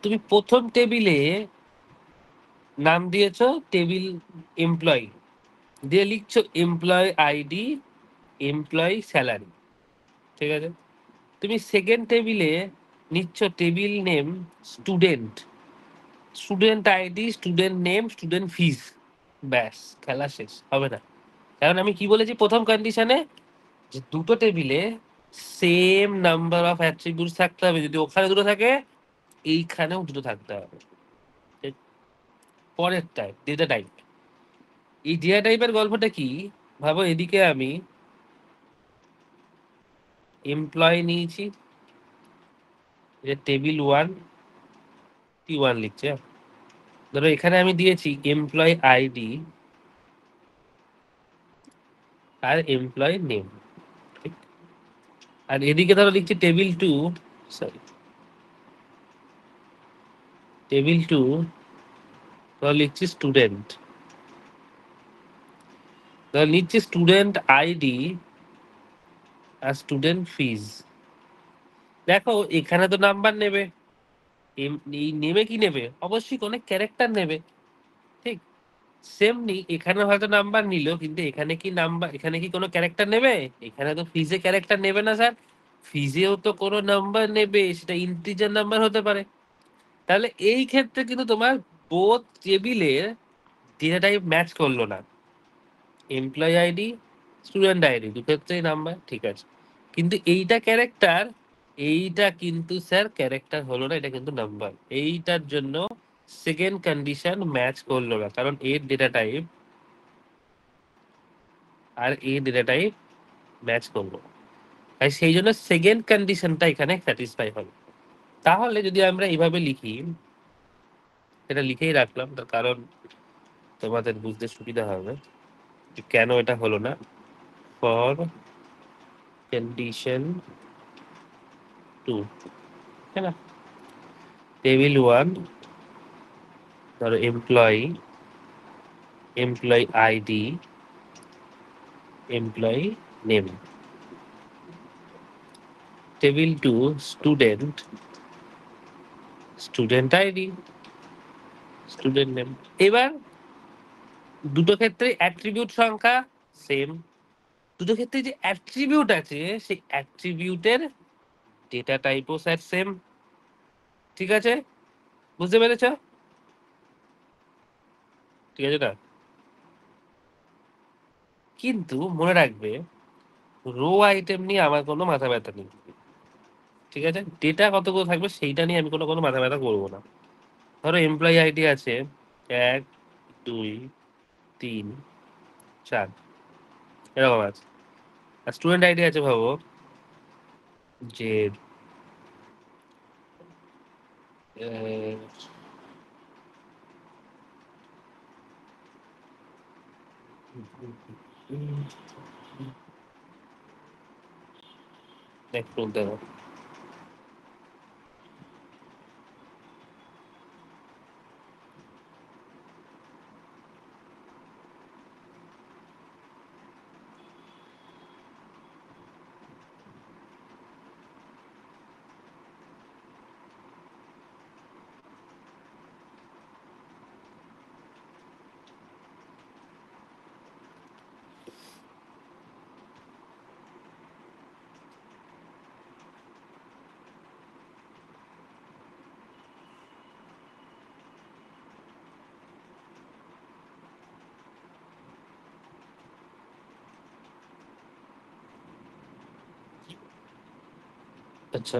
S1: তুমি প্রথম টেবিলে নাম দিয়েছো টেবিল এমপ্লয়ি, দিয়ে লিখছো এমপ্লয় আইডি, এমপ্লয়ি স্যালারি, ঠিক আছে? তুমি সেকেন্ড টেবিলে নিচ্ছ table name student, student ID, student name, student fees. ব্যাস, খেলা শেষ। হবে না, কারণ আমি কি বলেছি প্রথম কন্ডিশনে, যে দুটো টেবিলে সেম নাম্বার অফ অ্যাট্রিবিউটস থাকতে হবে। যদি ওখানে দুটো থাকে, এইখানেও দুটো থাকতে হবে। পরের টাইপ, ডেটা টাইপ। এই ডেটা টাইপের গল্পটা কি? ভাবো এদিকে আমি এমপ্লয় নিয়েছি, টেবিল 1 T1 লিখছে। ধরো এখানে আমি দিয়েছি এমপ্লয় আইডি আর এমপ্লয় নেম, আর এদিকে ধরো লিখছি টেবিল 2, সরি টেবিল 2, ধরো লিখছি স্টুডেন্ট, ধরো নিচ্ছি স্টুডেন্ট আইডি আর স্টুডেন্ট ফিজ। দেখো এখানে তো নাম্বার নেবে, এই নেমে কি নেবে? অবশ্যই কোনো ক্যারেক্টার নেবে, ঠিক? সেমনি এখানে হয়তো নাম্বার নিল, কিন্তু এখানে কি নাম্বার, এখানে কি কোনো ক্যারেক্টার নেবে? এখানে তো ফিজে ক্যারেক্টার নেবে না স্যার। ফিজেও তো কোনো নাম্বার নেবে, সেটা ইন্টিজার নাম্বার হতে পারে। তাহলে এই ক্ষেত্রে কিন্তু তোমার বোথ টেবিলের ডেটা টাইপ ম্যাচ করলো না। এমপ্লয় আইডি, স্টুডেন্ট আইডি, দু ক্ষেত্রেই নাম্বার, ঠিক আছে। কিন্তু এইটা ক্যারেক্টার, এইটা কিন্তু স্যার ক্যারেক্টার হলো না, এটা কিন্তু নাম্বার। এইটার জন্য সেকেন্ড কন্ডিশন ম্যাচ করলো না, কারণ এর ডেটা টাইপ আর এই ডেটা টাইপ ম্যাচ করলো। তাই সেই জন্য সেকেন্ড কন্ডিশনটা এখানে স্যাটিসফাই হলো। তাহলে যদি আমরা এইভাবে লিখি, এটা লিখেই রাখলাম তার কারণ তোমাদের বুঝতে সুবিধা হবে যে কেন এটা হলো না। ফর কন্ডিশন 2, তাই না? টেবিল 1, ধরো employee, employee ID, employee name. Table 2 student, student ID, student name. এবার দুটো ক্ষেত্রে অ্যাট্রিবিউট সংখ্যা সেম, দুটো ক্ষেত্রে যে অ্যাট্রিবিউট আছে সেই অ্যাট্রিবিউটের ডেটা টাইপও স্যার সেম। ঠিক আছে? বুঝতে পেরেছ? ঠিক আছে না? কিন্তু মনে রাখবে রো আইটেম নিয়ে আমার কোনো মাথা ব্যথা নেই, ঠিক আছে? ডেটা কতগুলো থাকবে সেইটা নিয়ে আমি কোনো মাথা ব্যথা করবো না। ধরো এমপ্লয়ি আইডি আছে 1 2 3 4 এরকম আছে, আর স্টুডেন্ট আইডি আছে ভাবো যে আহ, এক মিনিট দেখো। আচ্ছা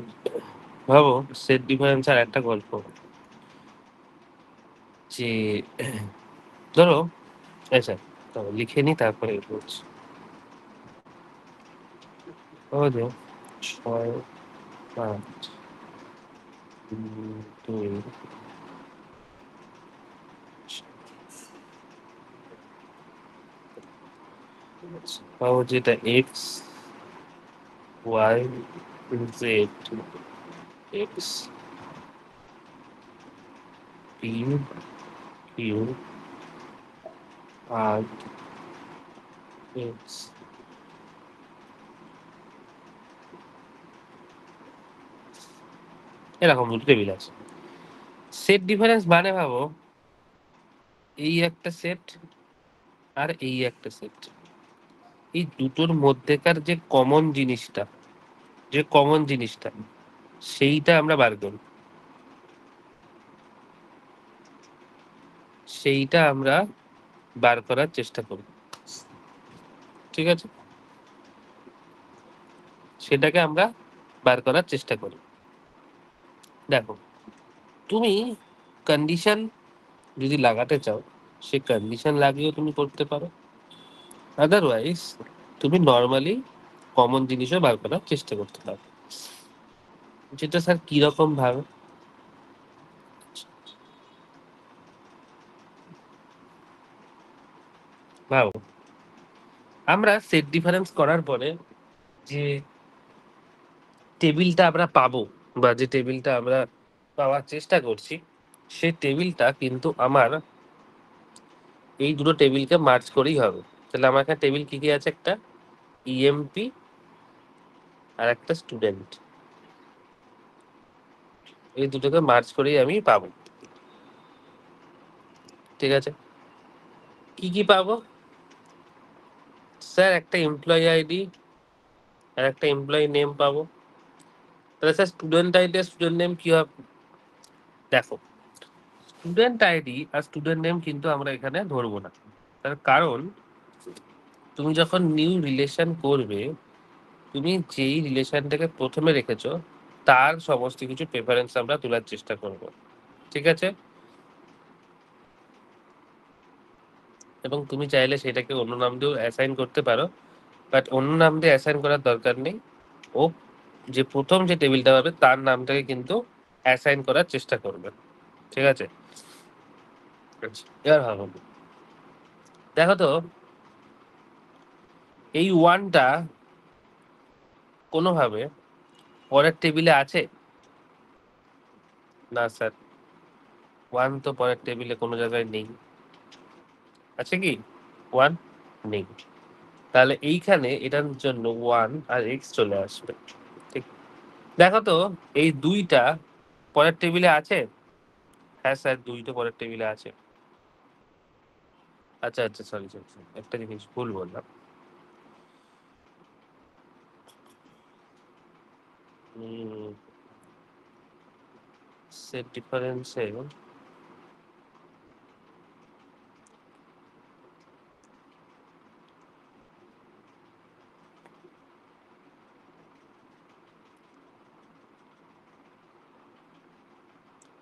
S1: ভাবো সেট ডিফারেন্স আর একটা গল্প যে ধরো, আচ্ছা তো লিখে নি তারপরে বলছি। ধরো 6 5 2 ভাবো যেটা X Y Z X P Q R X, এরকম দুটো টেবিল আছে। সেট ডিফারেন্স মানে ভাবো এই একটা সেট আর এই একটা সেট, এই দুটোর মধ্যেকার যে কমন জিনিসটা সেইটা আমরা বার করি, সেইটা আমরা বার করার চেষ্টা করি, ঠিক আছে? সেটাকে আমরা বার করার চেষ্টা করি। দেখো তুমি কন্ডিশন যদি লাগাতে চাও সে কন্ডিশন লাগিয়েও তুমি করতে পারো, আদারওয়াইজ তুমি নর্মালি কমন জিনিসও বার করার চেষ্টা করতে পারো। যেটা স্যার কিরকম ভাবে ভাবো, আমরা সেট ডিফারেন্স করার পরে যে টেবিলটা আমরা পাবো বা যে টেবিলটা আমরা পাওয়ার চেষ্টা করছি সেই টেবিলটা কিন্তু আমার এই দুটো টেবিলকে মার্জ করেই হবে। তাহলে আমার এখানে টেবিল কি কি আছে, একটা ইএমপি আর একটা স্টুডেন্ট, এই দুটোকে মার্জ করেই আমি পাবো, ঠিক আছে? কি কি পাবো স্যার? একটা এমপ্লয়ি আইডি আর একটা এমপ্লয়ি নেম পাবো। তাহলে স্যার স্টুডেন্ট আইডি আর স্টুডেন্ট নেম কি হবে? দেখো স্টুডেন্ট আইডি আর স্টুডেন্ট নেম কিন্তু আমরা এখানে ধরবো না, তার কারণ তুমি যখন নিউ রিলেশন করবে তুমি যেই রিলেশনটাকে প্রথমে রেখেছো তার সমস্ত কিছু প্রেফারেন্স আমরা তোলার চেষ্টা করব, ঠিক আছে? এবং তুমি চাইলে সেটাকে অন্য নাম দিয়েও অ্যাসাইন করতে পারো, বাট অন্য নাম দিয়ে অ্যাসাইন করার দরকার নেই। ও যে প্রথম যে টেবিলটা পাবে তার নামটাকে কিন্তু অ্যাসাইন করার চেষ্টা করবে, ঠিক আছে? এবার ভাবো, দেখো তো এই ওয়ানটা কোনোভাবে পরের টেবিলে আছে? না স্যার, ওয়ান তো পরের টেবিলে কোনো জায়গায় নেই। আছে কি ওয়ান? নেই। তাহলে এইখানে এটার জন্য ওয়ান আর এক্স চলে আসবে, ঠিক? দেখো তো এই দুইটা পরের টেবিলে আছে? হ্যাঁ স্যার, দুইটা পরের টেবিলে আছে। আচ্ছা আচ্ছা, সরি সরি, একটা জিনিস ভুল বললাম। সেট ডিফারেন্সে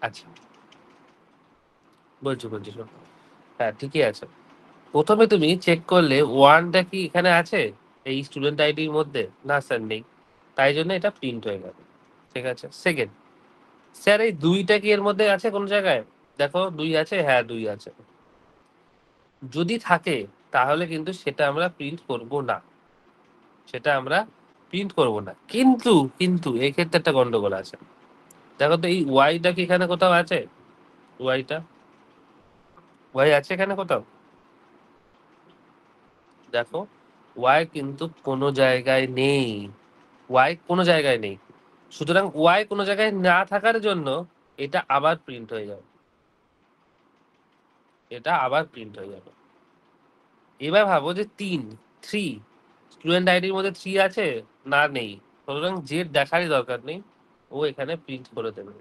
S1: আচ্ছা, বলছি বলছি শোন। হ্যাঁ, ঠিকই আছে। প্রথমে তুমি চেক করলে ওয়ানটা কি এখানে আছে এই স্টুডেন্ট আইডির মধ্যে? না স্যার নেই, তাই জন্য এটা প্রিন্ট হয়ে গেল। ঠিক আছে। সেকেন্ড, স্যার এই দুইটা কি এর মধ্যে আছে কোন জায়গায়? দেখো দুই আছে, হ্যাঁ দুই আছে। যদি থাকে তাহলে কিন্তু সেটা আমরা প্রিন্ট করব না, সেটা আমরা প্রিন্ট করব না। কিন্তু কিন্তু এই ক্ষেত্রে একটা গন্ডগোল আছে। দেখো তো এই ওয়াইটা কি এখানে কোথাও আছে? ওয়াইটা, ওয়াই আছে এখানে কোথাও? দেখো ওয়াই কিন্তু কোনো জায়গায় নেই, ওয়াই কোনো জায়গায় নেই। সুতরাং ওয়াই কোনো জায়গায় না থাকার জন্য এটা আবার প্রিন্ট হয়ে যাবে, এটা আবার প্রিন্ট হয়ে যাবে। এবার ভাবো যে থ্রি স্টুডেন্ট আইডির মধ্যে থ্রি আছে, না নেই, সুতরাং জেড দেখারই দরকার নেই, ও এখানে প্রিন্ট করে দেবে,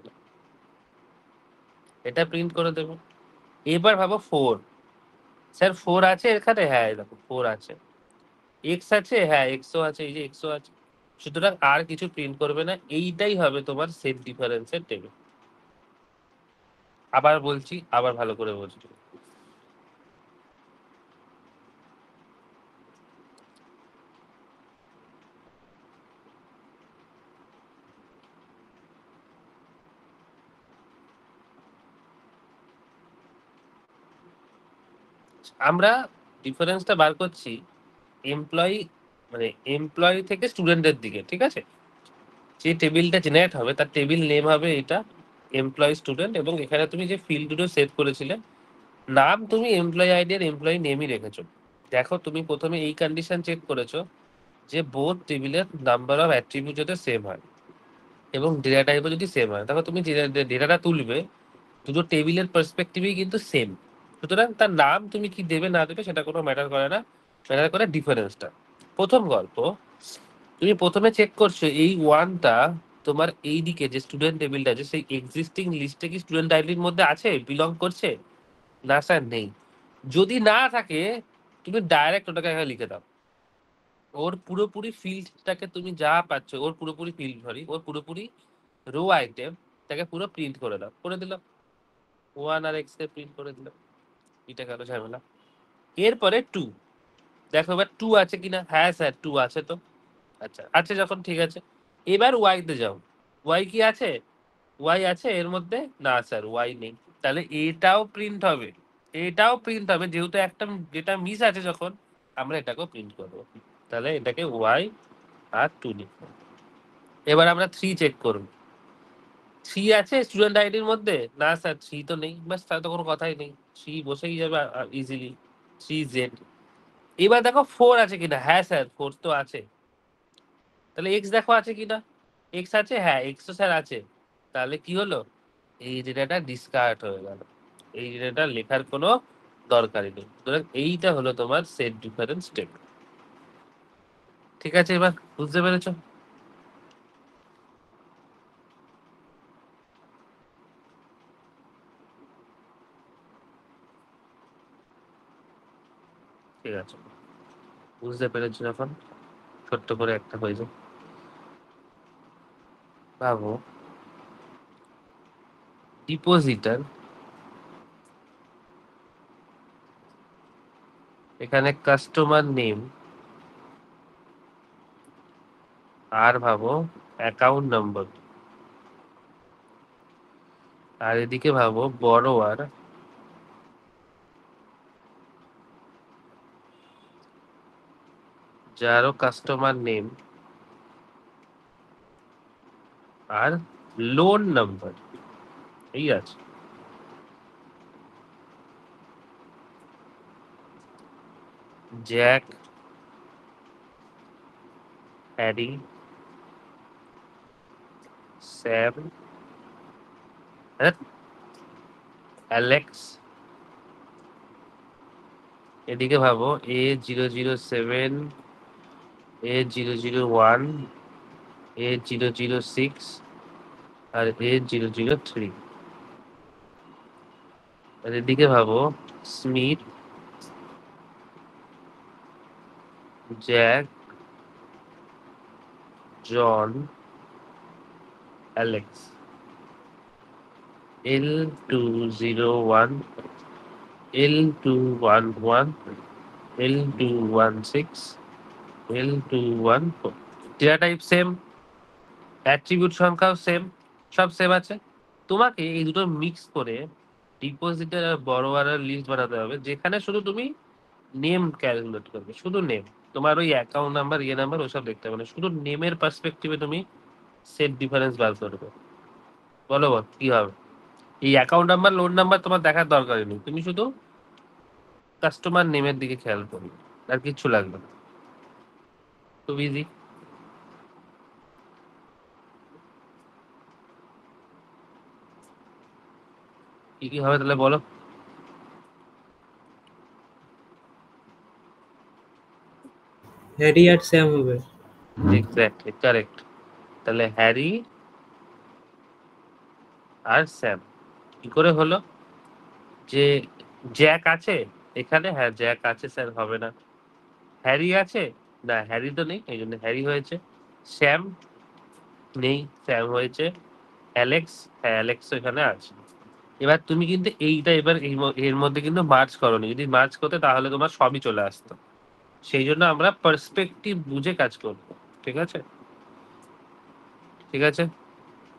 S1: এটা প্রিন্ট করে দেবে। এবার ভাবো ফোর, স্যার ফোর আছে এখানে, হ্যাঁ দেখো ফোর আছে। এক্স আছে, হ্যাঁ এক্সও আছে, এই যে এক্সও আছে। সুতরাং আর কিছু প্রিন্ট করবে না, এইটাই হবে তোমার সেট ডিফারেন্সের টেবিল। আবার বলছি, আবার ভালো করে বলছি। আমরা ডিফারেন্সটা বার করছি এমপ্লয়ি, মানে এমপ্লয়ি থেকে স্টুডেন্টের দিকে, ঠিক আছে? যে টেবিলটা জেনারেট হবে তার টেবিল নেম হবে এটা এমপ্লয়ি স্টুডেন্ট, এবং এখানে তুমি যে ফিল্ড দুটো সেট করেছিলে নাম তুমি এমপ্লয়ি আইডি আর এমপ্লয়ি নেমই রেখেছো। দেখো তুমি প্রথমে এই কন্ডিশন চেক করেছো যে বোথ টেবিলের নাম্বার অফ অ্যাট্রিবিউট যাতে সেম হয় এবং ডেটা টাইপও যদি সেম হয়। দেখো তুমি যে ডেটাটা তুলবে দুটো টেবিলের পার্সপেক্টিভেই কিন্তু সেম। সুতরাং তার নাম তুমি কি দেবে না দেবে সেটা কোনো ম্যাটার করে না, ম্যাটার করে ডিফারেন্সটা। প্রথম গল্প, তুমি প্রথমে চেক করছো এই ওয়ানটা তোমার এই দিকে যে স্টুডেন্ট টেবিলটা আছে সেই এক্সিস্টিং লিস্টে কি স্টুডেন্ট আইডির মধ্যে আছে, বিলং করছে? না স্যার নেই। যদি না থাকে তুমি ডাইরেক্ট ওটাকে এখানে লিখে দাও, ওর পুরোপুরি ফিল্ডটাকে তুমি যা পাচ্ছ, ওর পুরোপুরি ফিল্ড সরি ওর পুরোপুরি রো আইটেম তাকে পুরো প্রিন্ট করে দাও, করে দিলাম ওয়ান আর এক্স কে প্রিন্ট করে দিলাম, এটা গেল ঝামেলা। এরপরে টু, দেখো এবার টু আছে কিনা, হ্যাঁ স্যার টু আছে তো। আচ্ছা আছে যখন, ঠিক আছে। এবার ওয়াই তে যাও, ওয়াই কি আছে? ওয়াই আছে এর মধ্যে? না স্যার ওয়াই নেই, তাহলে এটাও প্রিন্ট হবে, এটাও প্রিন্ট হবে, যেহেতু একটা যেটা মিস আছে যখন আমরা এটাকেও প্রিন্ট করবো। তাহলে এটাকে ওয়াই আর টু লিখবো। এবার আমরা থ্রি চেক করবো, থ্রি আছে স্টুডেন্ট আইডির মধ্যে? না স্যার থ্রি তো নেই, বাস তাহলে তো কোনো কথাই নেই, থ্রি বসেই যাবে ইজিলি, থ্রি জেড। এবার দেখো ফোর আছে কিনা, হ্যাঁ স্যার ফোর তো আছে। তাহলে এক্স দেখো আছে কিনা, এক্স আছে, হ্যাঁ এক্স তো স্যার আছে। তাহলে কি হলো, এই ডেটাটা ডিসকার্ড হয়ে গেল, এই ডেটাটা লেখার কোনো দরকারই নেই। সুতরাং এইটা হলো তোমার সেট ডিফারেন্স স্টেপ। ঠিক আছে, এবার বুঝতে পেরেছো? ঠিক আছে, বুঝতে পেরেছো যখন ছোট্ট করে একটা হয়ে যায়। ভাবো ডিপোজিটার, এখানে কাস্টমার নেম, আর ভাবো অ্যাকাউন্ট নাম্বার, আর এদিকে ভাবো বড়োয়ার, যারও কাস্টমার নেম আর লোন নাম্বার, এই আছে। Jack, Harry, Sam, Alex. এদিকে ভাবো A007, A001, A006 আর A003। আর এদিকে ভাবো Smith, Jack, John, Alex. L201, L211, L216, L214, data type same, attribute সংখ্যাও সেম, সব সেম আছে। তোমাকে এই দুটো মিক্স করে ডিপোজিটের আর বড়োয়ারের লিস্ট বানাতে হবে, যেখানে শুধু তুমি নেম ক্যালকুলেট করবে, শুধু নেম। তোমার ওই অ্যাকাউন্ট নাম্বার নাম্বার ওসব দেখতে হবে না, শুধু নেমের পার্সপেক্টিভে তুমি সেট ডিফারেন্স বার করবে। বলো বল কি হবে? এই অ্যাকাউন্ট নাম্বার লোন নাম্বার তোমার দেখার দরকারই নেই, তুমি শুধু কাস্টমার নেমের দিকে খেয়াল করবে, আর কিচ্ছু লাগবে না। খুব ইজি। কি কি হবে তাহলে বলো?
S2: হ্যারি আর স্যাম হবে।
S1: Exactly correct. তাহলে হ্যারি আর স্যাম। কি করে হলো? যে জ্যাক আছে এখানে, হ্যাঁ জ্যাক আছে, স্যার হবে না। হ্যারি আছে না, হ্যারি তো নেই, এই জন্য হ্যারি হয়েছে। স্যাম নেই, স্যাম হয়েছে। অ্যালেক্স, হ্যাঁ অ্যালেক্স এখানে আছে। এবার তুমি কিন্তু এইটা এবার এর মধ্যে কিন্তু মার্চ করোনি, যদি মার্চ করতে তাহলে তোমার সবই চলে আসতো। সেই জন্য আমরা পার্সপেক্টিভ বুঝে কাজ করবো। ঠিক আছে, ঠিক আছে।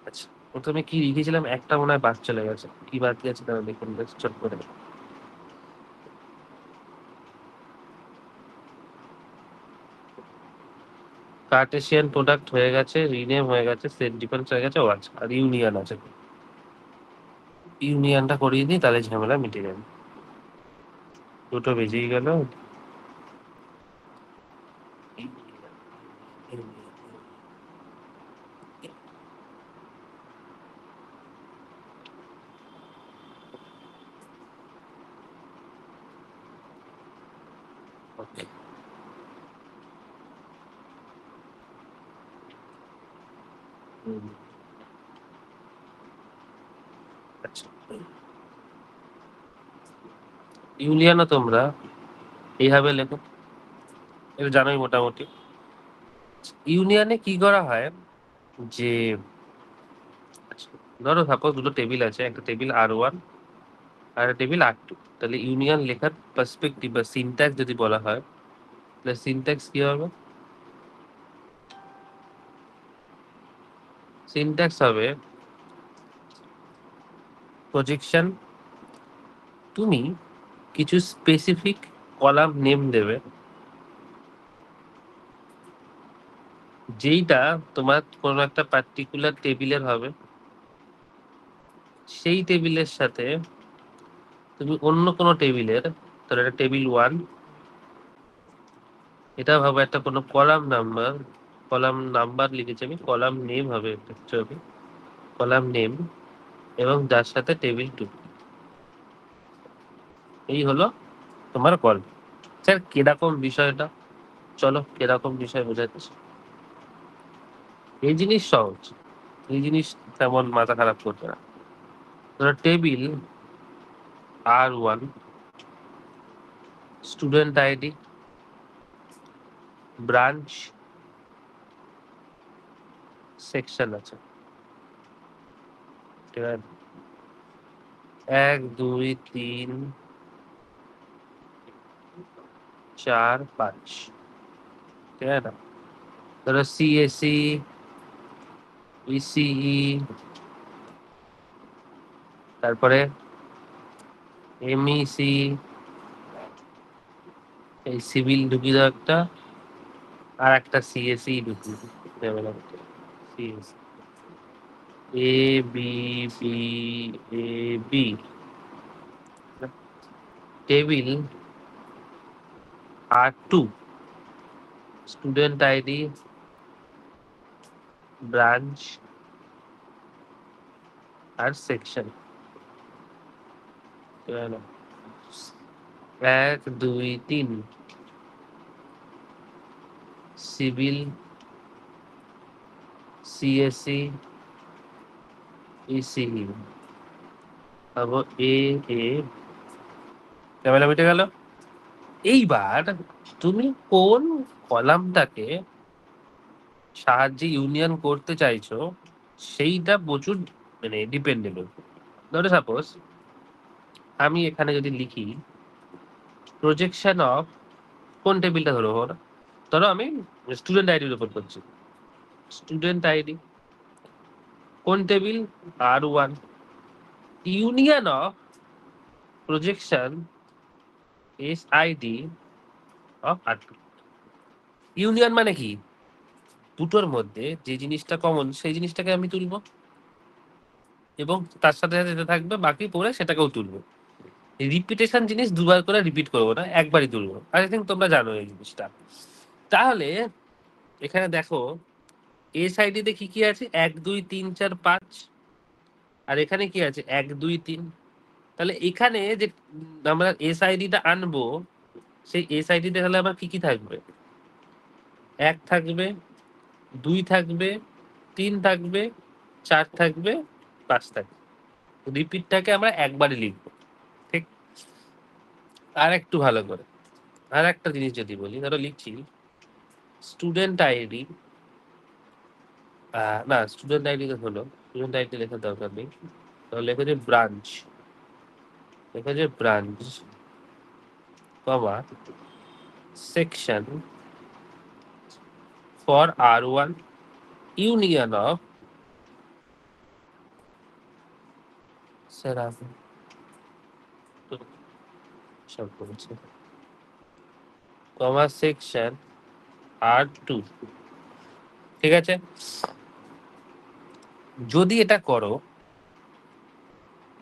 S1: আচ্ছা, প্রথমে কি লিখেছিলাম, একটা মনে হয় বাদ চলে গেছে, কি বাদ গেছে তাহলে দেখুন চট করে। কার্টেশিয়ান প্রোডাক্ট হয়ে গেছে, রিনেম হয়ে গেছে, সেট ডিফারেন্স হয়ে গেছে, ও আচ্ছা, আর ইউনিয়ন আছে। ইউনিয়নটা করিয়ে দিই, তাহলে ঝামেলা মিটে যাবে। দুটো বেজেই গেল। Okay. আচ্ছা, ইউনিয়নও তোমরা এইভাবে লেখো, এটা জানোই মোটামুটি। ইউনিয়নে কি করা হয় যে, আচ্ছা, ধরো সাপোজ দুটো টেবিল আছে, একটা টেবিল R1 আর একটা টেবিল R2। তাহলে ইউনিয়ন লেখার পার্সপেক্টিভ বা সিনট্যাক্স যদি বলা হয়, তাহলে সিনট্যাক্স কি হবে? সিনট্যাক্স হবে প্রজেকশন। তুমি কিছু স্পেসিফিক কলাম নেম দেবে, যেইটা তোমার কোনো একটা পার্টিকুলার টেবিলের হবে। সেই টেবিলের সাথে তুমি অন্য কোনো টেবিলের, ধরো এটা টেবিল 1, এটা ভাবো একটা কোনো কলাম নাম্বার, কলাম নাম্বার লিখেছি আমি, কলাম নেম হবে অ্যাকচুয়ালি, কলাম নেম, এবং যার সাথে টেবিল 2। এই হলো তোমার কল। স্যার কিরকম বিষয়টা? চলো কিরকম বিষয় বোঝাচ্ছি। এই জিনিস সহজ, এই জিনিস তেমন মাথা খারাপ করবে না। ধরো table R1, student ID, branch, section আছে। ঠিক আছে, 1 2 3 4 5, ঠিক আছে না? ধরো CSE, ECE, তারপরে MEC, এই সিভিল ঢুকিয়ে দাও একটা, আর একটা CSE ঢুকিয়ে দাও। CSE A B table R2, student ID, branch আর সেকশন। 1 2 3 সিভিল, CSE, ECE, তারপর ক্যামেরা মিটে গেল। এইবার তুমি কোন কলামটাকে সাহায্যে ইউনিয়ন করতে চাইছো, সেইটা প্রচুর মানে ডিপেন্ডেবল। ধরো সাপোজ আমি এখানে যদি লিখি প্রজেকশন অফ, কোন টেবিলটা ধরবো না, ধরো আমি স্টুডেন্ট আইডির উপর করছি। স্টুডেন্ট আইডি কোন table? R1 union of projection SID of R2। Union মানে কি? দুটোর মধ্যে যে জিনিসটা কমন সেই জিনিসটাকে আমি তুলবো এবং তার সাথে সাথে যেটা থাকবে বাকি পড়ে সেটাকেও তুলবো। রিপিটেশন জিনিস দুবার করে রিপিট করবো না, একবারই তুলবো। আই থিঙ্ক তোমরা জানো এই জিনিসটা। তাহলে এখানে দেখো SID তে কি কি আছে? 1 2 3 4 5। আর এখানে কি আছে? 1 2 3। তাহলে এখানে যে আমরা SID-টা আনবো, সেই SID-তে তাহলে আবার কি কি থাকবে? 1 থাকবে, 2 থাকবে, 3 থাকবে, 4 থাকবে, 5 থাকবে। রিপিটটাকে আমরা একবারই লিখবো, ঠিক? আর একটু ভালো করে আর একটা জিনিস যদি বলি, ধরো লিখছি স্টুডেন্ট আইডি, না স্টুডেন্ট আইডি তো হলো, স্টুডেন্ট আইডি লেখার দরকার নেই। তাহলে লেখা যে ব্রাঞ্চ, লেখা যে branch comma section for R1 union of, sir আপনি তো সব করেছে, কমা সেকশন R2। ঠিক আছে? যদি এটা করো,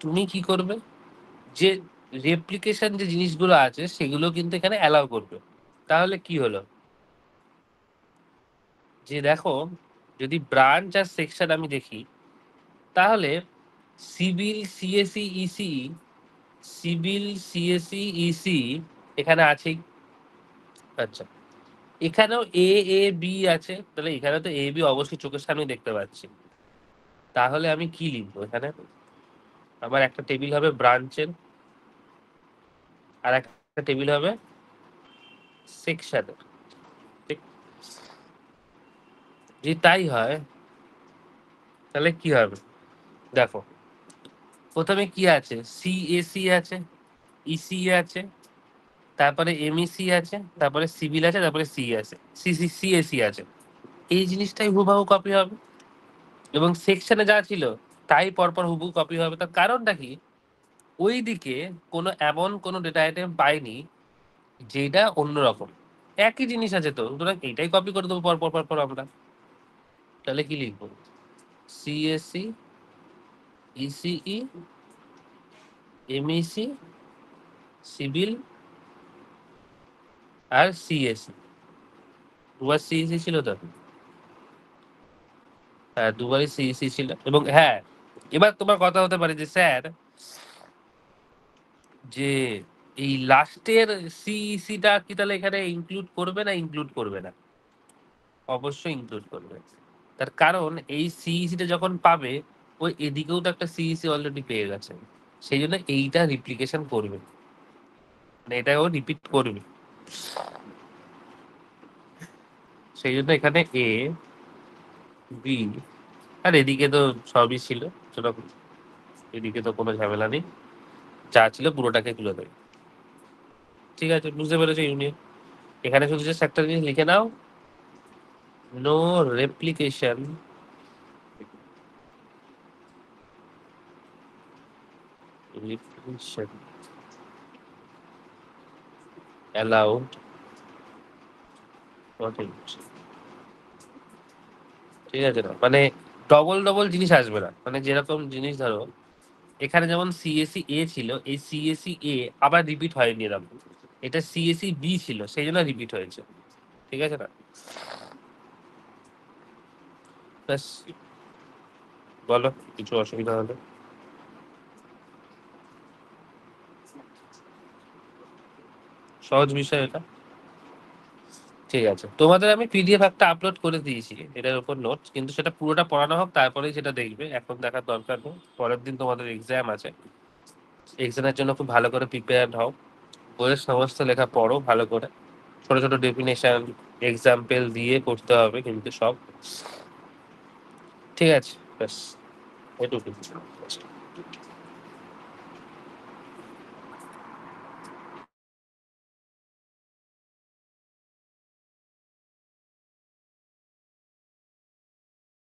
S1: তুমি কি করবে? যে রেপ্লিকেশন যে জিনিসগুলো আছে সেগুলো কিন্তু এখানে অ্যালাউ করবে। তাহলে কি হলো? যে দেখো যদি ব্রাঞ্চ আর সেকশন আমি দেখি, তাহলে civil CSE EC, civil CSE EC এখানে আছেই। আচ্ছা, এখানেও A A B আছে, তাহলে এখানে তো A B অবশ্যই চোখের সামনে দেখতে পাচ্ছি। তাহলে আমি কি লিখবো এখানে? আমার একটা টেবিল হবে ব্রাঞ্চের, আর একটা টেবিল হবে সেকশনের, ঠিক? যদি তাই হয় তাহলে কি হবে? দেখো প্রথমে কি আছে? CAC আছে, ইসি আছে, তারপরে MEC আছে, তারপরে সিভিল আছে, তারপরে CAC আছে। এই জিনিসটাই হুবহু কপি হবে এবং সেকশনে যা ছিল তাই পরপর হুবহু কপি হবে। তার কারণটা কি? ওইদিকে এমন কোনো ডেটা আইটেম পাইনি যেটা অন্যরকম। একই জিনিস আছে, তো সুতরাং এইটাই কপি করে দেবো পরপর পরপর আমরা। তাহলে কি লিখবো? CAC ECE MEC সিভিল আর CAC। দুবার CEC ছিল তো? হ্যাঁ, দুবারই CEC ছিল। এবং হ্যাঁ, এবার তোমার কথা হতে পারে যে স্যার, যে এই লাস্টের CEC-টা কি তাহলে এখানে ইনক্লুড করবে না ইনক্লুড করবে না? অবশ্যই ইনক্লুড করবে। তার কারণ এই CEC-টা যখন পাবে, ওই এদিকেও তো একটা CEC অলরেডি পেয়ে গেছে, সেই জন্য এইটা রিপ্লিকেশন করবে, মানে এটাও রিপিট করবে। সেই জন্য এখানে A B, আর এদিকে তো সবই ছিল, সেরকম এদিকে তো কোনো ঝামেলা নেই, যা ছিল পুরোটাকে তুলে দেবে। ঠিক আছে, বুঝতে পেরেছো ইউনিয়ন? এখানে শুধু জাস্ট একটা জিনিস লিখে নাও, no replication allowed not in। ঠিক আছে না? মানে ডবল ডবল জিনিস আসবে না। মানে যেরকম জিনিস ধরো এখানে যেমন CAC A ছিল, এই CAC A আবার রিপিট হয়নি এরকম। এটা CAC B ছিল, সেই জন্য রিপিট হয়েছে। ঠিক আছে না? ব্যাস, বলো কিছু অসুবিধা হলে। সহজ বিষয় এটা। ঠিক আছে, তোমাদের আমি PDF একটা আপলোড করে দিয়েছি এটার উপর নোটস, কিন্তু সেটা পুরোটা পড়ানো হোক তারপরেই সেটা দেখবে, এখন দেখার দরকার নেই। পরের দিন তোমাদের এক্সাম আছে, এক্সামের জন্য খুব ভালো করে প্রিপেয়ার হও, বইয়ের সমস্ত লেখা পড়ো ভালো করে, ছোট ছোট ডেফিনেশন এক্সাম্পল দিয়ে করতে হবে কিন্তু সব। ঠিক আছে, ব্যাস এটুকু।